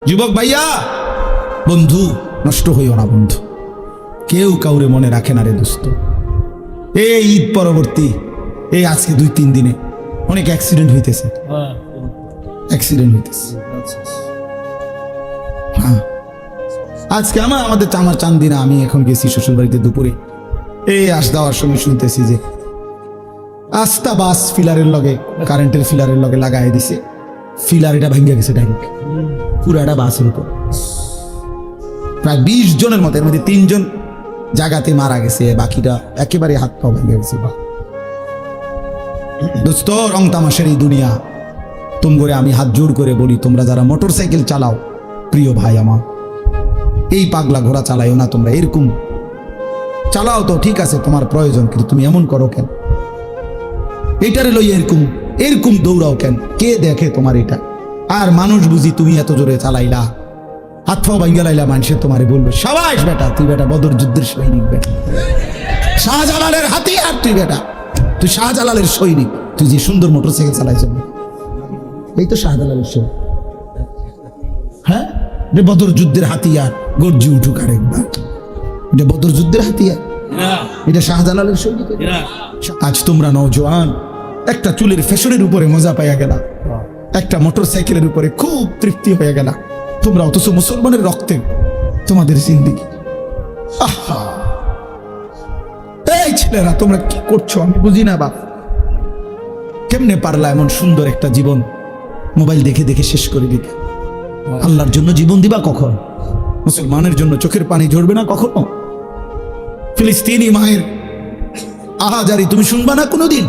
যুবক ভাইয়া, বন্ধু নষ্ট হইও না বন্ধু, কেউ কাউরে মনে রাখে না রে দোস্ত। এই ঈদ পরবর্তী এই আজকে 2-3 দিনে অনেক অ্যাক্সিডেন্ট হইতেছে, হ্যাঁ। আজকে আমাদের চান্দিনা, আমি এখন গেছি শ্বশুর বাড়িতে দুপুরে, এই দেওয়ার সময় শুনতেছি যে আস্তা বাস ফিলারের লগে, কারেন্টের ফিলারের লগে লাগাই দিছে, ফিলার এটা ভেঙে গেছে ডাইরেক্ট পুরাটা বাসের উপর। প্রায় 20 জনের মতো, এর মধ্যে 3 জন জায়গাতে মারা গেছে, বাকিটা একেবারে হাত পা ভেঙে গেছে। দোস্ত, রং তামাশের এই দুনিয়া, তোমরা আমি হাত জোড় করে বলি, তোমরা যারা মোটর সাইকেল চালাও, প্রিয় ভাই আমার, এই পাগলা ঘোড়া চালাইও না তোমরা। এরকম চালাও তো ঠিক আছে, তোমার প্রয়োজন, কিন্তু তুমি এমন করো কেন? এটারে লইয়া এরকম দৌড়াও কেন? কে দেখে তোমার এটা? আর মানুষ বুঝি তুমি এত জোরে চালাইলা, হাত পাও ভাঙ্গা লাইলা, মানুষের তোমারে বলবে সাবাস বেটা, তুই বেটা বদর যুদ্ধের সৈনিক, বেটা শাহজালালের হাতিয়ার, তুই বেটা, তুই শাহজালালের সৈনিক, তুই যে সুন্দর মোটর সাইকেল চালাইছ, এই তো শাহজালালের সৈনিক। হ্যাঁ, যে বদর যুদ্ধের হাতিয়ার, গর্জি উঠুক আরেকবার, এটা বদর যুদ্ধের হাতিয়ার, এটা শাহজালালের সৈনিক। আজ তোমরা নওজোয়ান একটা চুলের ফ্যাশনের উপরে মজা পাইয়া গেলা, একটা মোটর সাইকেলের উপরে খুব তৃপ্তি হয়ে গেলা তোমরা, অথচ মুসলমানের রক্তে তোমাদের জিন্দেগি। আহা, এই ছেলেরা তোমরা কি করছো আমি বুঝি না বাপ। কেমনে পারলা এমন সুন্দর একটা জীবন মোবাইল দেখে দেখে শেষ করে দিতে? আল্লাহর জন্য জীবন দিবা কখন? মুসলমানের জন্য চোখের পানি ঝরবে না কখনো? ফিলিস্তিনি মায়ের আহাজারি তুমি শুনবা না কোনোদিন?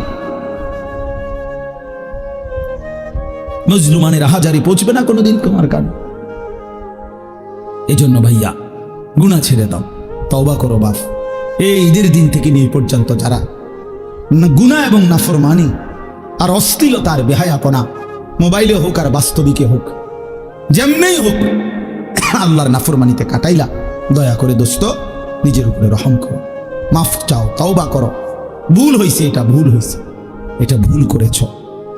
মজলুমানের আহাজারি পৌঁছবে না কোনোদিন তোমার কানে? এই জন্য ভাইয়া, গুনাহ ছেড়ে দাও, তওবা করো বাপ। এই ঈদের দিন থেকে নিয়ে পর্যন্ত যারা গুনাহ এবং নাফরমানি আর অশ্লীলতার বেহায়াপনা, মোবাইলে হোক আর বাস্তবিকে হোক, যেমনেই হোক, আল্লাহর নাফরমানিতে কাটাইলা, দয়া করে দোস্ত নিজের উপরে রহম করো, মাফ চাও, তওবা করো। ভুল হয়েছে, এটা ভুল হয়েছে, এটা ভুল করেছ,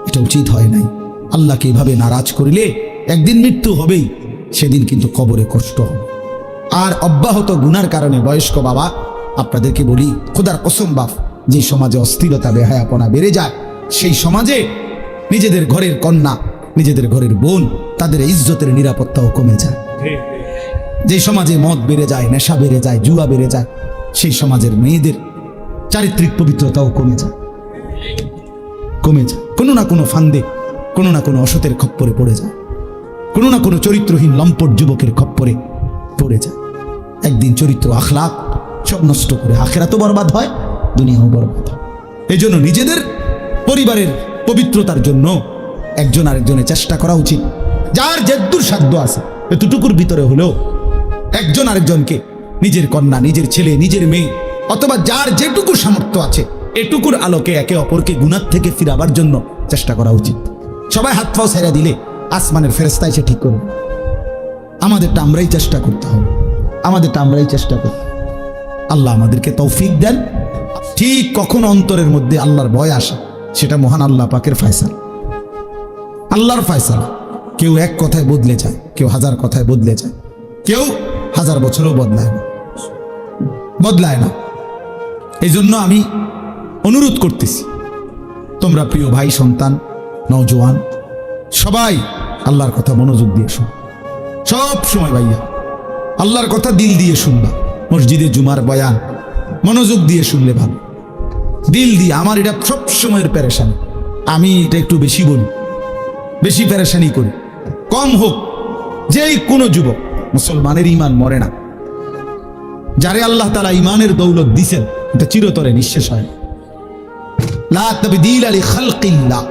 এটা উচিত হয় নাই। আল্লাহকে এভাবে নারাজ করিলে একদিন মৃত্যু হবেই, সেদিন কিন্তু কবরে কষ্ট হবে। আর অব্যাহত গুনার কারণে বয়স্ক বাবা, আপনাদেরকে বলি খোদার কসম বাপ, যে সমাজে অস্থিরতা বেহায়াপনা বেড়ে যায়, সেই সমাজে নিজেদের ঘরের কন্যা, নিজেদের ঘরের বোন, তাদের ইজ্জতের নিরাপত্তাও কমে যায়। যে সমাজে মদ বেড়ে যায়, নেশা বেড়ে যায়, জুয়া বেড়ে যায়, সেই সমাজের মেয়েদের চারিত্রিক পবিত্রতাও কমে যায়। কোনো না কোনো ফান্দে, কোনো না কোনো অসতের খপ্পরে পড়ে যায়, কোনো না কোনো চরিত্রহীন লম্পট যুবকের খপ্পরে পড়ে যায়। একদিন চরিত্র আখলাক সব নষ্ট করে আখিরাতও বরবাদ হয়, দুনিয়াও বরবাদ হয়। এই জন্য নিজেদের পরিবারের পবিত্রতার জন্য একজন আরেকজনের চেষ্টা করা উচিত। যার যেদূর সাধ্য আছে, এতটুকুর ভিতরে হলেও একজন আরেকজনকে, নিজের কন্যা, নিজের ছেলে, নিজের মেয়ে, অথবা যার যেটুকু সামর্থ্য আছে, এটুকুর আলোকে একে অপরকে গুনাহ থেকে ফিরাবার জন্য চেষ্টা করা উচিত। সবাই হাত পাও ছেড়ে দিলে আসমানের ফেরেশতা এসে ঠিক করবে। আমাদেরটা আমরাই চেষ্টা করতে হবে, আমাদেরটা আমরাই চেষ্টা করব। আল্লাহ আমাদেরকে তৌফিক দেন। ঠিক কখন অন্তরের মধ্যে আল্লাহর ভয় আসে, সেটা মহান আল্লাহ পাকের ফয়সালা, আল্লাহর ফয়সালা। কেউ এক কথায় বদলে যায়, কেউ 1000 কথায় বদলে যায়, কেউ 1000 বছরও বদলায় না। এই জন্য আমি অনুরোধ করতেছি, তোমরা প্রিয় ভাই, সন্তান, নওজোয়ান সবাই আল্লাহর কথা মনোযোগ দিয়ে শুন। সব সময় ভাইয়া আল্লাহর কথা দিল দিয়ে শুনবা। মসজিদে জুমার বয়ান মনোযোগ দিয়ে শুনলে ভালো, দিল দিয়ে। আমার এটা সব সময়ের পেরেশানি, আমি এটা একটু বেশি বলি, বেশি পেরেশানি করি। কম হোক, যেই কোনো যুবক, মুসলমানের ইমান মরে না। যারে আল্লাহ তাআলা ইমানের দৌলত দিছেন, এটা চিরতরে নিঃশেষ হয়। লা তাবদীলা লিখালকিল্লাহ,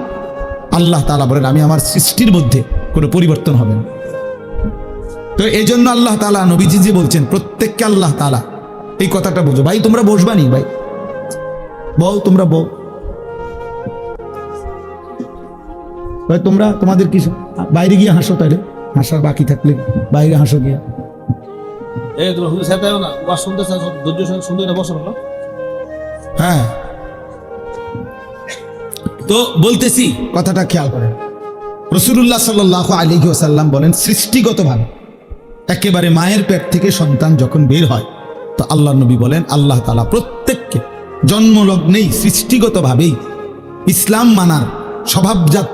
আল্লাহ তাআলা বলেন আমি আমার সৃষ্টির মধ্যে কোনো পরিবর্তন হবে না। তো এই জন্য আল্লাহ তাআলা নবীজি যে বলছেন, প্রত্যেককে আল্লাহ তাআলা, এই কথাটা বোঝো ভাই। তোমরা বসবা নি ভাই, বল, তোমরা বল ভাই, তোমরা তোমাদের কিছু বাইরে গিয়ে হাসো, তাইলে হাসার বাকি থাকলে বাইরে হাসো গিয়া। হ্যাঁ, তো বলতেছি কথাটা খেয়াল করেন। রাসূলুল্লাহ সাল্লাল্লাহু আলাইহি ওয়াসাল্লাম বলেন, সৃষ্টিগতভাবে একেবারে মায়ের পেট থেকে সন্তান যখন বের হয়, তো আল্লাহ নবী বলেন আল্লাহ তাআলা প্রত্যেককে জন্মলগ্নেই সৃষ্টিগতভাবেই ইসলাম মানার স্বভাবজাত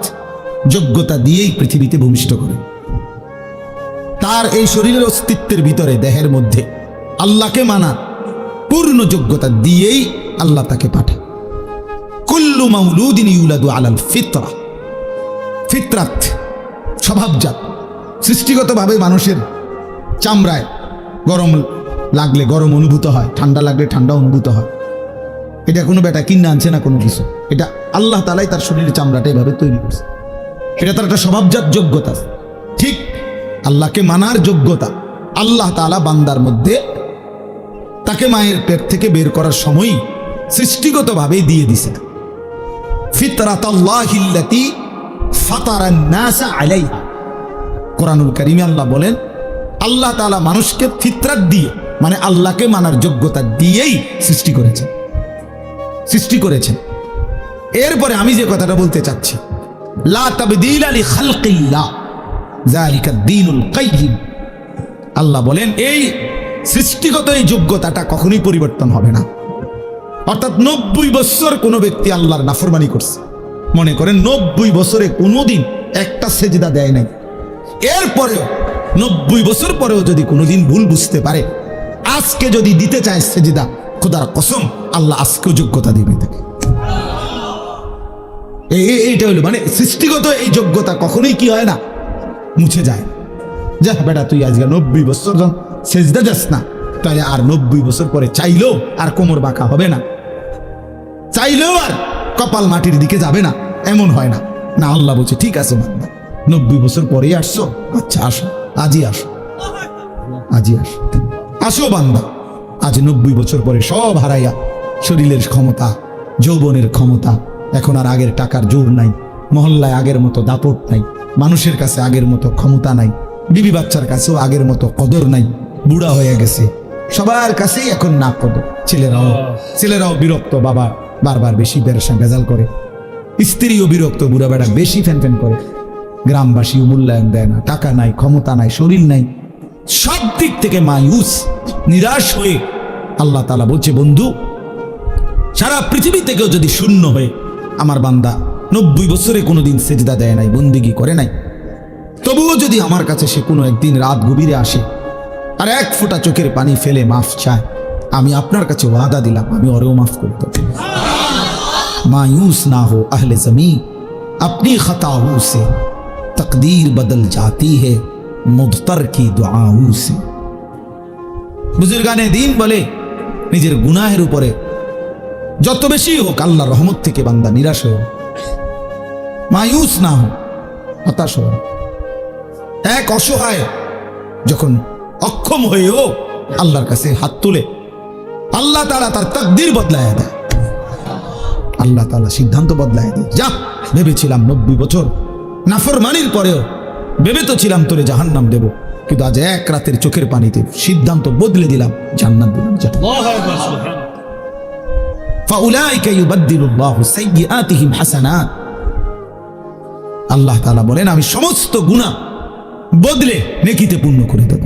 যোগ্যতা দিয়েই পৃথিবীতে ভূমিষ্ঠ করে। তার এই শরীরের অস্তিত্বের ভিতরে, দেহের মধ্যে আল্লাহকে মানার পূর্ণ যোগ্যতা দিয়েই আল্লাহ তাকে পাঠায়। কুল্লু মাউলুদিন ইউলাদু আলাল ফিতরা, ফিতরাত স্বভাবজাত, সৃষ্টিগতভাবে মানুষের চামড়ায় গরম লাগলে গরম অনুভূত হয়, ঠান্ডা লাগলে ঠান্ডা অনুভূত হয়। এটা কোনো বেটা কিনে আনছে না কোনো কিছু, এটা আল্লাহ তাআলাই তার শরীরের চামড়াটা এভাবে তৈরি করছে। এটা তার একটা স্বভাবজাত যোগ্যতা। ঠিক আল্লাহকে মানার যোগ্যতা আল্লাহ তাআলা বান্দার মধ্যে তাকে মায়ের পেট থেকে বের করার সময়ই সৃষ্টিগতভাবেই দিয়ে দিছে। ফিতরাতাল্লাহিল্লাতী ফাতারান নাসা আলাইহা, কোরআনুল কারীমে আল্লাহ বলেন আল্লাহ তাআলা মানুষকে ফিতরাত দিয়ে, মানে আল্লাহকে মানার যোগ্যতা দিয়েই সৃষ্টি করেছেন। এরপরে আমি যে কথাটা বলতে চাচ্ছি, লা তাবদীলা লিখালকিল্লাহ যালিকা দ্বীনুল কাইয়্যিম, আল্লাহ বলেন এই সৃষ্টিগত এই যোগ্যতাটা কখনোই পরিবর্তন হবে না। অর্থাৎ 90 বছর কোনো ব্যক্তি আল্লাহর নাফরমানি করছে, মনে করেন 90 বছরে কোনোদিন একটা সেজদা দেয় নাই, এরপরেও 90 বছর পরেও যদি কোনোদিন ভুল বুঝতে পারে, আজকে যদি দিতে চায় সেজদা, খোদার কসম আল্লাহ আজকেও যোগ্যতা দিবে তাকে। এইটা হলো মানে সৃষ্টিগত এই যোগ্যতা কখনোই কি হয় না, মুছে যায়। যা বেটা তুই আজকে 90 বছর যখন সেজদা যাস না, তাহলে আর 90 বছর পরে চাইলেও আর কোমর বাঁকা হবে না, চাইলেও আর কপাল মাটির দিকে যাবে না, এমন হয় না। না, আল্লাহ বলছে ঠিক আছে বান্দা, 90 বছর পরেই আসছো, আচ্ছা আসো, আজই আসো, আসো বান্দা। আজ 90 বছর পরে সব হারাইয়া শরীরের ক্ষমতা, যৌবনের ক্ষমতা, এখন আর আগের টাকার জোর নাই, মহল্লায় আগের মতো দাপট নাই, মানুষের কাছে আগের মতো ক্ষমতা নাই, বিবি বাচ্চার কাছেও আগের মতো কদর নাই, বুড়া হয়ে গেছে, সবার কাছেই এখন না কদর। ছেলেরাও বিরক্ত, বাবা বারবার বেশি বেজাল করে, স্ত্রীও বিরক্ত, বুড়া বেড়া বেশি ফ্যান করে, গ্রামবাসীও মূল্যায়ন দেয় না, টাকা নাই, ক্ষমতা নাই, শরীর নাই, সব দিক থেকে মায়ুস, নিরাশ হয়ে আল্লাহ তাআলা বলছে, বন্ধু সারা পৃথিবী থেকেও যদি শূন্য হয়ে আমার বান্দা 90 বছরে কোনোদিন সেজদা দেয় নাই, বন্দেগী করে নাই, তবুও যদি আমার কাছে সে কোনো একদিন রাত গভীরে আসে আর এক ফোঁটা চোখের পানি ফেলে মাফ চায়, আমি আপনার কাছে ওয়াদা দিলাম আমি ওরেও মাফ করে দেব। मायूस ना हो अहले ज़मीं, अपनी खताओं से तकदीर बदल जाती है मुद्तर की दुआओं से। বুজুর্গানে দিন বলে নিজের গুনাহের উপরে যত বেশি হোক আল্লাহর রহমত থেকে বান্দা নিরাশ হয়, মায়ুস না হো, হতাশ হয়। এক অসহায় যখন অক্ষম হয়েও আল্লাহর কাছে হাত তুলে, আল্লাহ তাআলা তার তাকদীর বদলায় দেয়, আল্লাহ তাআলা সিদ্ধান্ত বদলায় দেয়। যা ভেবেছিলাম 90 বছর নাফরমানির পরেও ভেবে তো ছিলাম তোরে জাহান্নাম দেব, কিন্তু আজ এক রাতের চোখের পানিতে সিদ্ধান্ত বদলে দিলাম, জান্নাত দিলাম। ফাউলাইকা ইউবাদদিলুল্লাহু সাইয়্যাতিহিম হাসানাত, আল্লাহ তাআলা বলেন আমি সমস্ত গুনাহ বদলে নেকিতে পূর্ণ করে দেব।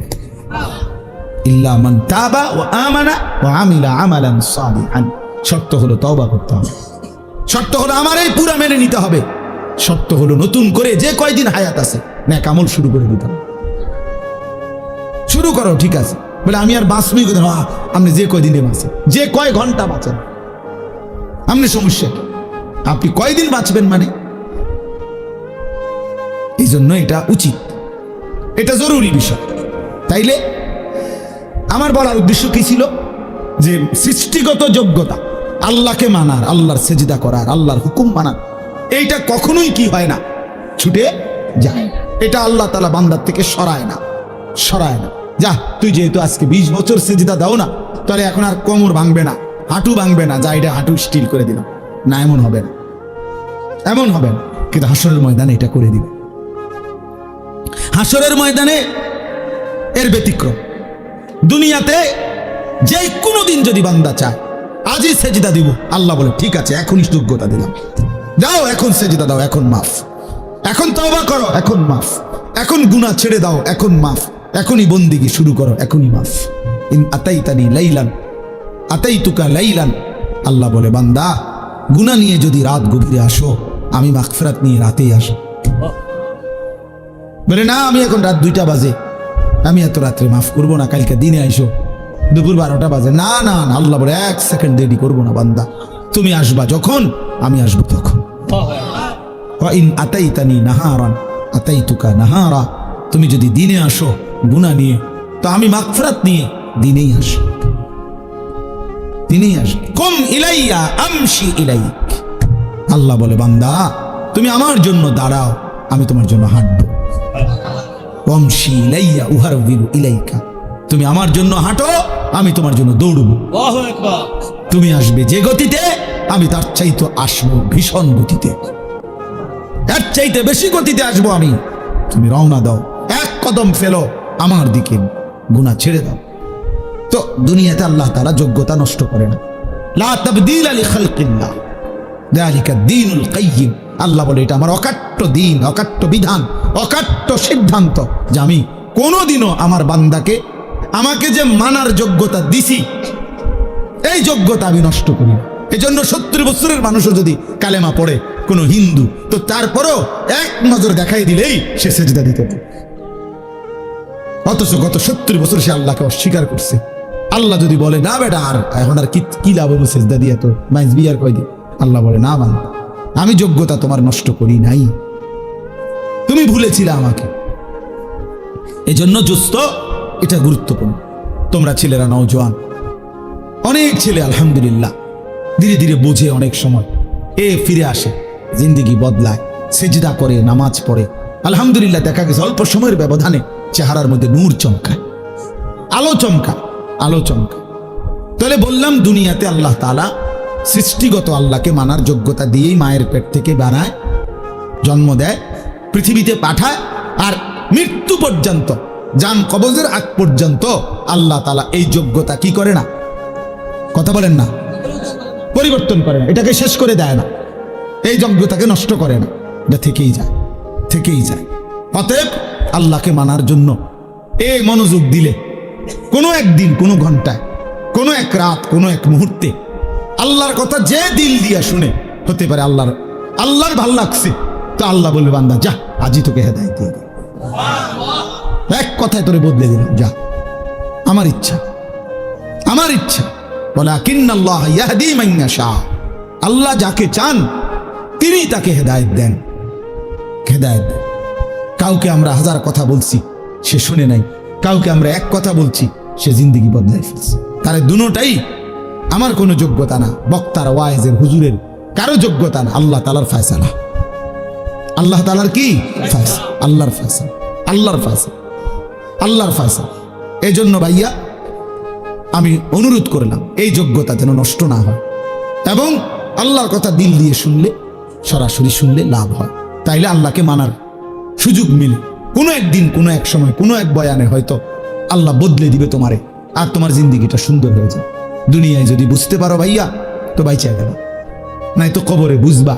ইল্লা মান তাবা ওয়া আমানা ওয়া আমিলা আমালান সালিহান, শর্ত হলো তওবা করতে হবে, শর্ত হলো আমার এই পুরা মেনে নিতে হবে, শর্ত হলো নতুন করে যে কয়দিন হায়াত আছে নেক আমল শুরু করে দিতে হবে। শুরু করো, ঠিক আছে, বলে আমি আর বাঁচবি কোথায়? আপনি যে কয়দিনে বাঁচেন, যে কয় ঘন্টা বাঁচেন, আপনি সমস্যা, আপনি কয়দিন বাঁচবেন মানে? এই জন্য এটা উচিত, এটা জরুরি বিষয়। তাইলে আমার বলার উদ্দেশ্য কি ছিল, যে সৃষ্টিগত যোগ্যতা আল্লাহকে মানার, আল্লাহর সেজদা করার, আল্লাহর হুকুম মানার, এইটা কখনোই কি হয় না, ছুটে যায়। এটা আল্লাহ তাআলা বান্দার থেকে সরায় না। যা তুই যেহেতু আজকে 20 বছর সেজদা দাও না, তাহলে এখন আর কোমর ভাঙবে না, হাঁটু ভাঙবে না, যা এটা হাঁটু স্টিল করে দিলাম না, এমন হবে না। কিন্তু হাসরের ময়দানে এটা করে দিবে। হাসরের ময়দানে এর ব্যতিক্রম। দুনিয়াতে যে কোনো দিন যদি বান্দা চায় আজই সেজদা দিব, আল্লাহ বলে ঠিক আছে এখনই যোগ্যতা দিলাম, যাও এখন সেজদা দাও, এখন মাফ। এখন তওবা করো, এখন মাফ। এখন গুনাহ ছেড়ে দাও, এখন মাফ। এখনই বন্দিগি শুরু করো, এখনই মাফ। ইন আতাইতানি লাইলান আতাইতুকা লাইলান, আল্লাহ বলে বান্দা গুনাহ নিয়ে যদি রাত গভীরে আসো, আমি মাগফিরাত নিয়ে রাতেই আসো। বলে না আমি এখন রাত 2টা বাজে, আমি এত রাত্রে মাফ করবো না, কালকে দিনে আইসো। দুপুর 12টা বাজে, না না না, আল্লাহ বলে 1 সেকেন্ড দেরি করবো না বান্দা, তুমি আসবা যখন আমি আসবো তখন। ইন আতাইতানি নাহারান আতাইতুকা নাহারা, তুমি যদি দিনে আসো গুনাহ নিয়ে, তো আমি মাগফিরাত নিয়ে দিনেই আসি, দিনেই আসি। কুম ইলাইয়া আমশি ইলাইক, আল্লাহ বলে বান্দা তুমি আমার জন্য দাঁড়াও, আমি তোমার জন্য হাঁটবো। আমশি ইলাইয়া উহারবিরু ইলাইকা, তুমি আমার জন্য হাঁটো, আমি তোমার জন্য দৌড়বো। আল্লাহু আকবার। তুমি আসবে যে গতিতে, আমি তার চাইতে আসবো ভীষণ গতিতে, এর চাইতে বেশি গতিতে আসবো আমি। তুমি রওনা দাও, 1 কদম ফেলো আমার দিকে, গুনাহ ছেড়ে দাও। তো দুনিয়াতে আল্লাহ তাআলা যোগ্যতা নষ্ট করে না। লা তাবদীলা লিখালকিল্লাহ যালিকা দ্বীনুল কাইয়্যিম, আল্লাহ বলে এটা আমার অকাট্য দিন, অকাট্য বিধান, অকাট্য সিদ্ধান্ত, যে আমি কোনোদিনও আমার বান্দাকে আমাকে যে মানার যোগ্যতা দিছি, এই যোগ্যতা আমি নষ্ট করি না। এই জন্য 70 বছরের মানুষও যদি কালেমা পড়ে কোনো হিন্দু, তো তারপরও 1 নজর দেখাই দিলেই সে সেজদা দিতে পারে। অথচ গত 70 বছর সে আল্লাহকে অস্বীকার করছে। আল্লাহ যদি বলে না বেটা আর এখন আর কি লাভ হবে সেজদা দিয়ে, তো মাইজ বিয়ার কয় দিন, আল্লাহ বলে না বান্দা, আমি যোগ্যতা তোমার নষ্ট করি নাই, তুমি ভুলেছিলে আমাকে। এজন্য জুস্ত এটা গুরুত্বপূর্ণ। তোমরা ছেলেরা নওজোয়ান, অনেক ছেলে আলহামদুলিল্লাহ ধীরে ধীরে বোঝে, অনেক সময় ফিরে আসে, জিন্দেগি বদলায়, সেজদা করে, নামাজ পড়ে, আলহামদুলিল্লাহ দেখা গেছে অল্প সময়ের ব্যবধানে চেহারার মধ্যে নূর চমকায়, আলো চমকায়, আলো চমকায়। তাহলে বললাম দুনিয়াতে আল্লাহ তাআলা সৃষ্টিগত আল্লাহকে মানার যোগ্যতা দিয়েই মায়ের পেট থেকে বানায়, জন্ম দেয়, পৃথিবীতে পাঠায়, আর মৃত্যু পর্যন্ত, জান কবজের আগ পর্যন্ত আল্লাহ তাআলা এই যোগ্যতা কি করে না, কথা বলেন না, পরিবর্তন করে না, এটাকে শেষ করে দেয় না, এই যোগ্যতাকে নষ্ট করে না, এটা থেকেই যায়, থেকেই যায়। অতএব আল্লাহকে মানার জন্য এই মনোযোগ দিলে কোনো একদিন, কোনো ঘন্টায়, কোনো এক রাত, কোনো এক মুহূর্তে আল্লাহর কথা যে দিল দিয়া শুনে, হতে পারে আল্লাহর ভাল লাগছে, তো আল্লাহ বলবে বান্দা যা, আজই তোকে হেদায়েত দিয়ে দিই, এক কথায় তোরে বদলে দিলাম, যা, আমার ইচ্ছা, আমার ইচ্ছা। ওয়ালাকিন্নাল্লাহ ইয়াহদি মান ইয়াশা, আল্লাহ যাকে চান তিনি তাকে হেদায়েত দেন, হেদায়েত দেন। কাউকে আমরা 1000 কথা বলছি, সে শুনে নাই, কাউকে আমরা 1 কথা বলছি, সে জিন্দেগি বদলাই ফেলছে। তার দুটোটাই আমার কোনো যোগ্যতা না, বক্তার, ওয়াইজের, হুজুরের কারো যোগ্যতা না, আল্লাহ তাআলার ফয়সালা। আল্লাহ তাআলার কি ফয়সালা? আল্লাহর ফয়সালা, আল্লাহর ফয়সালা, আল্লাহর ফয়সালা। এই জন্য ভাইয়া আমি অনুরোধ করলাম এই যোগ্যতা যেন নষ্ট না হয়, এবং আল্লাহর কথা দিল দিয়ে শুনলে, সরাসরি শুনলে লাভ হয়, তাইলে আল্লাহকে মানার সুযোগ মিলে। কোনো একদিন, কোনো এক সময়, কোনো এক বয়ানে হয়তো আল্লাহ বদলে দিবে তোমারে, আর তোমার জিন্দেগিটা সুন্দর হয়ে যায়। দুনিয়ায় যদি বুঝতে পারো ভাইয়া, তো বাইচা গেল, নাই তো কবরে বুঝবা,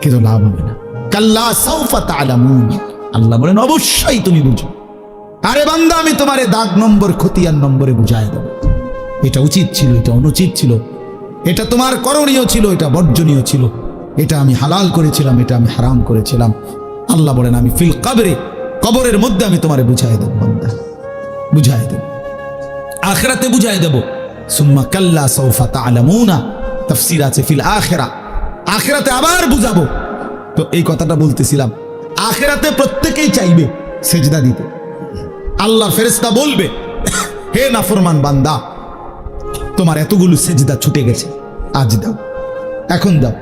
কিন্তু লাভ হবে না। কাল্লা সাউফা তা'লামুন, আল্লাহ বলেন অবশ্যই তুমি বুঝো। আরে বান্দা আমি তোমারে দাগ নম্বর, খতিয়ান নম্বরে বুঝায় দেব, এটা উচিত ছিল, এটা অনুচিত ছিল, এটা তোমার করণীয় ছিল, এটা বর্জনীয় ছিল, এটা আমি হালাল করেছিলাম, এটা আমি হারাম করেছিলাম। আল্লাহ বলেন আমি ফিল কবরে, কবরের মধ্যে আমি তোমারে বুঝাই দেব বান্দা, বুঝাই দেব, আখিরাতে বুঝাই দেব। সুম্মা কাল্লা সাউফা তা'লামুনা, তাফসীর আছে ফিল আখিরা, আখিরাতে আবার বুঝাবো। তো এই কথাটা বলতেছিলাম, আখিরাতে প্রত্যেকেই চাইবে সেজদা দিতে। আল্লাহর ফেরেশতা বলবে, হে নাফরমান বান্দা, তোমার এতগুলো সেজদা ছুটে গেছে, আজ দাও, এখন দাও।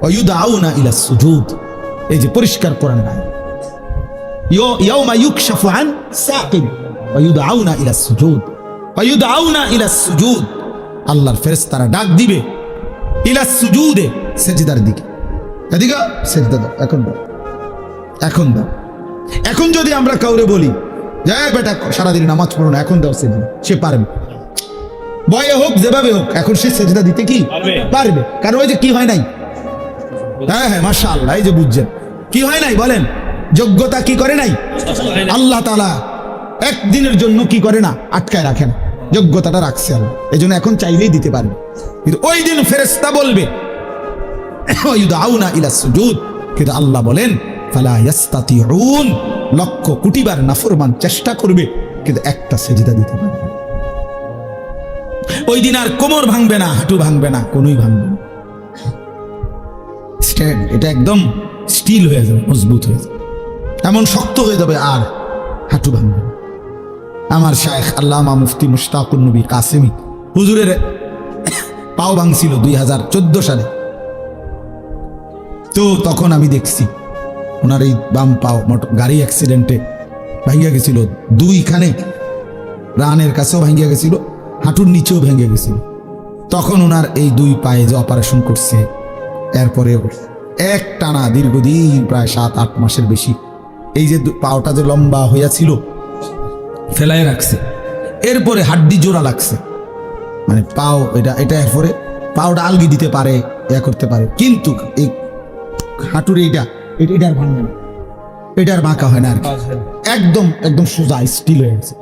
ওয়ায়ুদআউনা ইলাস সুজুদ, এই যে পরিষ্কার কোরআন আয়াত, ইয়াউমা ইউকশাফু আন সাকিন ওয়ায়ুদআউনা ইলাস সুজুদ, ওয়ায়ুদআউনা ইলাস সুজুদ, আল্লাহর ফেরেশতারা ডাক দিবে ইলাস সুজুদে, সেজদার দিকে, এদিকে সেজদা দাও, এখন দাও, এখন দাও। এখন যদি আমরা কাউরে বলি যে বেটা সারাদিন নামাজ পড়ো না, এখন দাও সেজদা, সে পারবে, বয়ে হোক যেভাবে হোক, এখন সে সেজদা দিতে কি পারবে, কারণ ওই যে কি হয় নাই, হ্যাঁ হ্যাঁ মাশাআল্লাহ, এই যে বুঝছেন, কি হয় নাই বলেন? যোগ্যতা কি করে নাই? আল্লাহ তাআলা একদিনের জন্য কি করে না, আটকায় রাখে না, যোগ্যতাটা রাখছে আল্লাহ। এই জন্য এখন চাইলেই দিতে পারবে, কিন্তু ওই দিন ফেরেশতা বলবে ইউদাউনা ইলা সুজুদ, কিন্তু আল্লাহ বলেন ফালা ইয়াস্তাতিউন, লক্ষ কোটিবার নাফরমান চেষ্টা করবে কিন্তু একটা সেজদা দিতে পারবে না। ওই দিন আর কোমর ভাঙবে না, হাঁটু ভাঙবে না, কোনই ভাঙবে না, স্ট্যান্ড এটা একদম স্টিল হয়ে যাবে, মজবুত হয়ে যাবে, এমন শক্ত হয়ে যাবে আর হাঁটু ভাঙবে না। আমার শায়েখ আল্লামা মুফতি মুশতাকুন নবী কাসেমি হুজুরের পাও ভাঙছিল 2014 সালে। তো তখন আমি দেখছি ওনার এই বাম পাও গাড়ি অ্যাক্সিডেন্টে ভাঙ্গিয়া গেছিল, দুইখানে রানের কাছেও ভাঙ্গিয়া গেছিল, হাঁটুর নিচেও ভেঙে গেছিল। তখন ওনার এই দুই পায়ে যে অপারেশন করছে, এরপরে এক টানা দীর্ঘদিন প্রায় 7-8 মাসের বেশি এই যে পাওটা যে লম্বা হইয়াছিল ফেলায় রাখছে, এরপরে হাড্ডি জোড়া লাগছে, মানে পাও এটা এরপরে পাওটা আলগি দিতে পারে, ইয়া করতে পারে, কিন্তু এই হাঁটুর এটার ভাঙবে না, এটার বাঁকা হয় না আর কি, একদম একদম সোজা স্টিল হয়ে গেছে।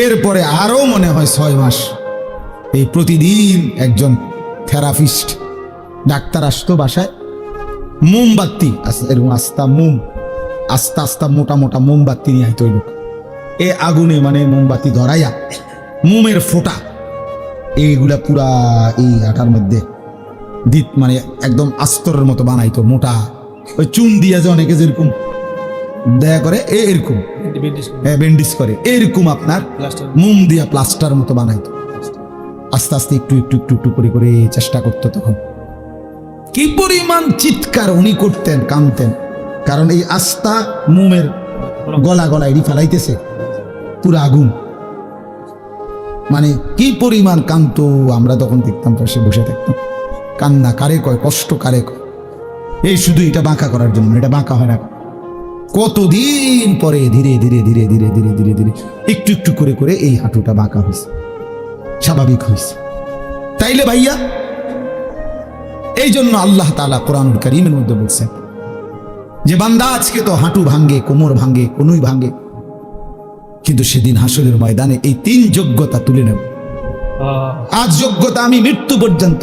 এরপরে আরো মনে হয় 6 মাস এই প্রতিদিন একজন থেরাপিস্ট ডাক্তার আসতো বাসায়, মোমবাতি এরকম আস্তা আস্তা মোটা মোটা মোমবাতি নিয়ে আইতো, লোক এ আগুনে মানে মোমবাতি ধরাইয়া মোমের ফোঁটা এইগুলা পুরা এই আটার মধ্যে দিত, মানে একদম আস্তরের মতো বানাইতো, মোটা ওই চুন দিয়া যে অনেকে যেরকম দয়া করে এরকম ব্যান্ডেজ করে, এরকম আপনার মোম দিয়া প্লাস্টার মতো বানাইতো। আস্তে আস্তে একটু একটু একটু একটু করে করে চেষ্টা করতো। তখন কি পরিমাণ চিৎকার উনি করতেন, কাঁদতেন, কারণ এই আস্তা মোমের গলা এটি ফেলাইতেছে পুরো আগুন, মানে কি পরিমাণ কাঁদতো। আমরা তখন দেখতাম, পাশে বসে থাকতাম, কান্না কারে কয়, কষ্ট কারে কয়, এই শুধু এটা বাঁকা করার জন্য, এটা বাঁকা হয় না। কতদিন পরে ধীরে ধীরে ধীরে ধীরে ধীরে ধীরে ধীরে একটু একটু করে করে এই হাঁটুটা বাঁকা হয়েছে, স্বাভাবিক হয়েছে। তাইলে ভাইয়া, এই জন্য আল্লাহ তাআলা কোরআনুল কারীমের মধ্যে বলছেন যে বান্দা আজকে তো হাঁটু ভাঙ্গে, কোমর ভাঙ্গে, কোনুই ভাঙ্গে, কিন্তু সেদিন হাসরের ময়দানে এই 3 যোগ্যতা তুলে নেব। আজ যোগ্যতা আমি মৃত্যু পর্যন্ত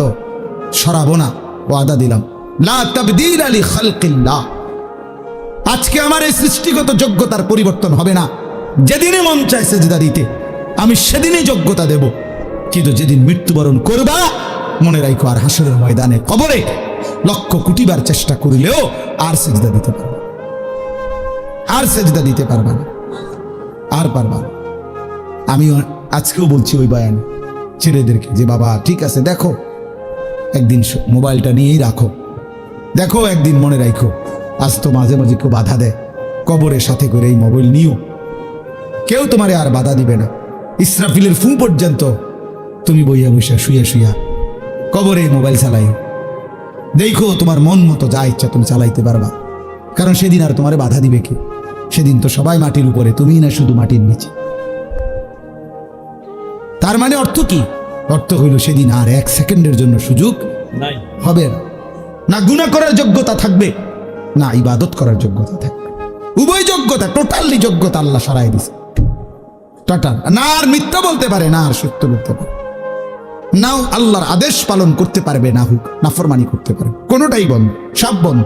সরাবো না, ওয়াদা দিলাম, লা তাবদীলা লিখালকিল্লাহ। আজকে আমার এই সৃষ্টিগত যোগ্যতার পরিবর্তন হবে না। যেদিনে মন চায় সেজদা দিতে আমি সেদিনই যোগ্যতা দেব, কিন্তু যেদিন মৃত্যুবরণ করবা মনে রাখো আর হাসরের ময়দানে কবরে লক্ষ কোটিবার চেষ্টা করিলেও আর সেজদা দিতে পারবে, আর সেজদা দিতে পারবে না, আর পারবা না। আমি আজকেও বলছি ওই বয়ানে ছেলেদেরকে যে বাবা ঠিক আছে, দেখো একদিন মোবাইলটা নিয়েই রাখো, দেখো একদিন মনে রাখো, আজ তো মাঝে মাঝে কেউ বাধা দেয়, কবরের সাথে করে এই মোবাইল নিও, কেউ তোমারে আর বাধা দিবে না। ইসরাফিলের ফু পর্যন্ত তুমি বইয়া বইয়া শুইয়া শুইয়া কবরে মোবাইল চালাইও, দেখো তোমার মন মতো যা ইচ্ছা তুমি চালাইতে পারবা, কারণ সেদিন আর তোমারে বাধা দিবে কে? সেদিন তো সবাই মাটির উপরে, তুমি না শুধু মাটির নিচে। তার মানে অর্থ কি? অর্থ হইল সেদিন আর 1 সেকেন্ডের জন্য সুযোগ হবে না, না গুনাহ করার যোগ্যতা থাকবে, না ইবাদত করার যোগ্যতা থাকবে। উভয় যোগ্যতা, টোটালি যোগ্যতা আল্লাহ সরাই দিছে, টোটাল। না আর মিথ্যা বলতে পারে, না আর সত্য বলতে পারে, নাও আল্লাহর আদেশ পালন করতে পারবে, না হোক নাফরমানি করতে পারে, কোনোটাই বন্ধ, সব বন্ধ।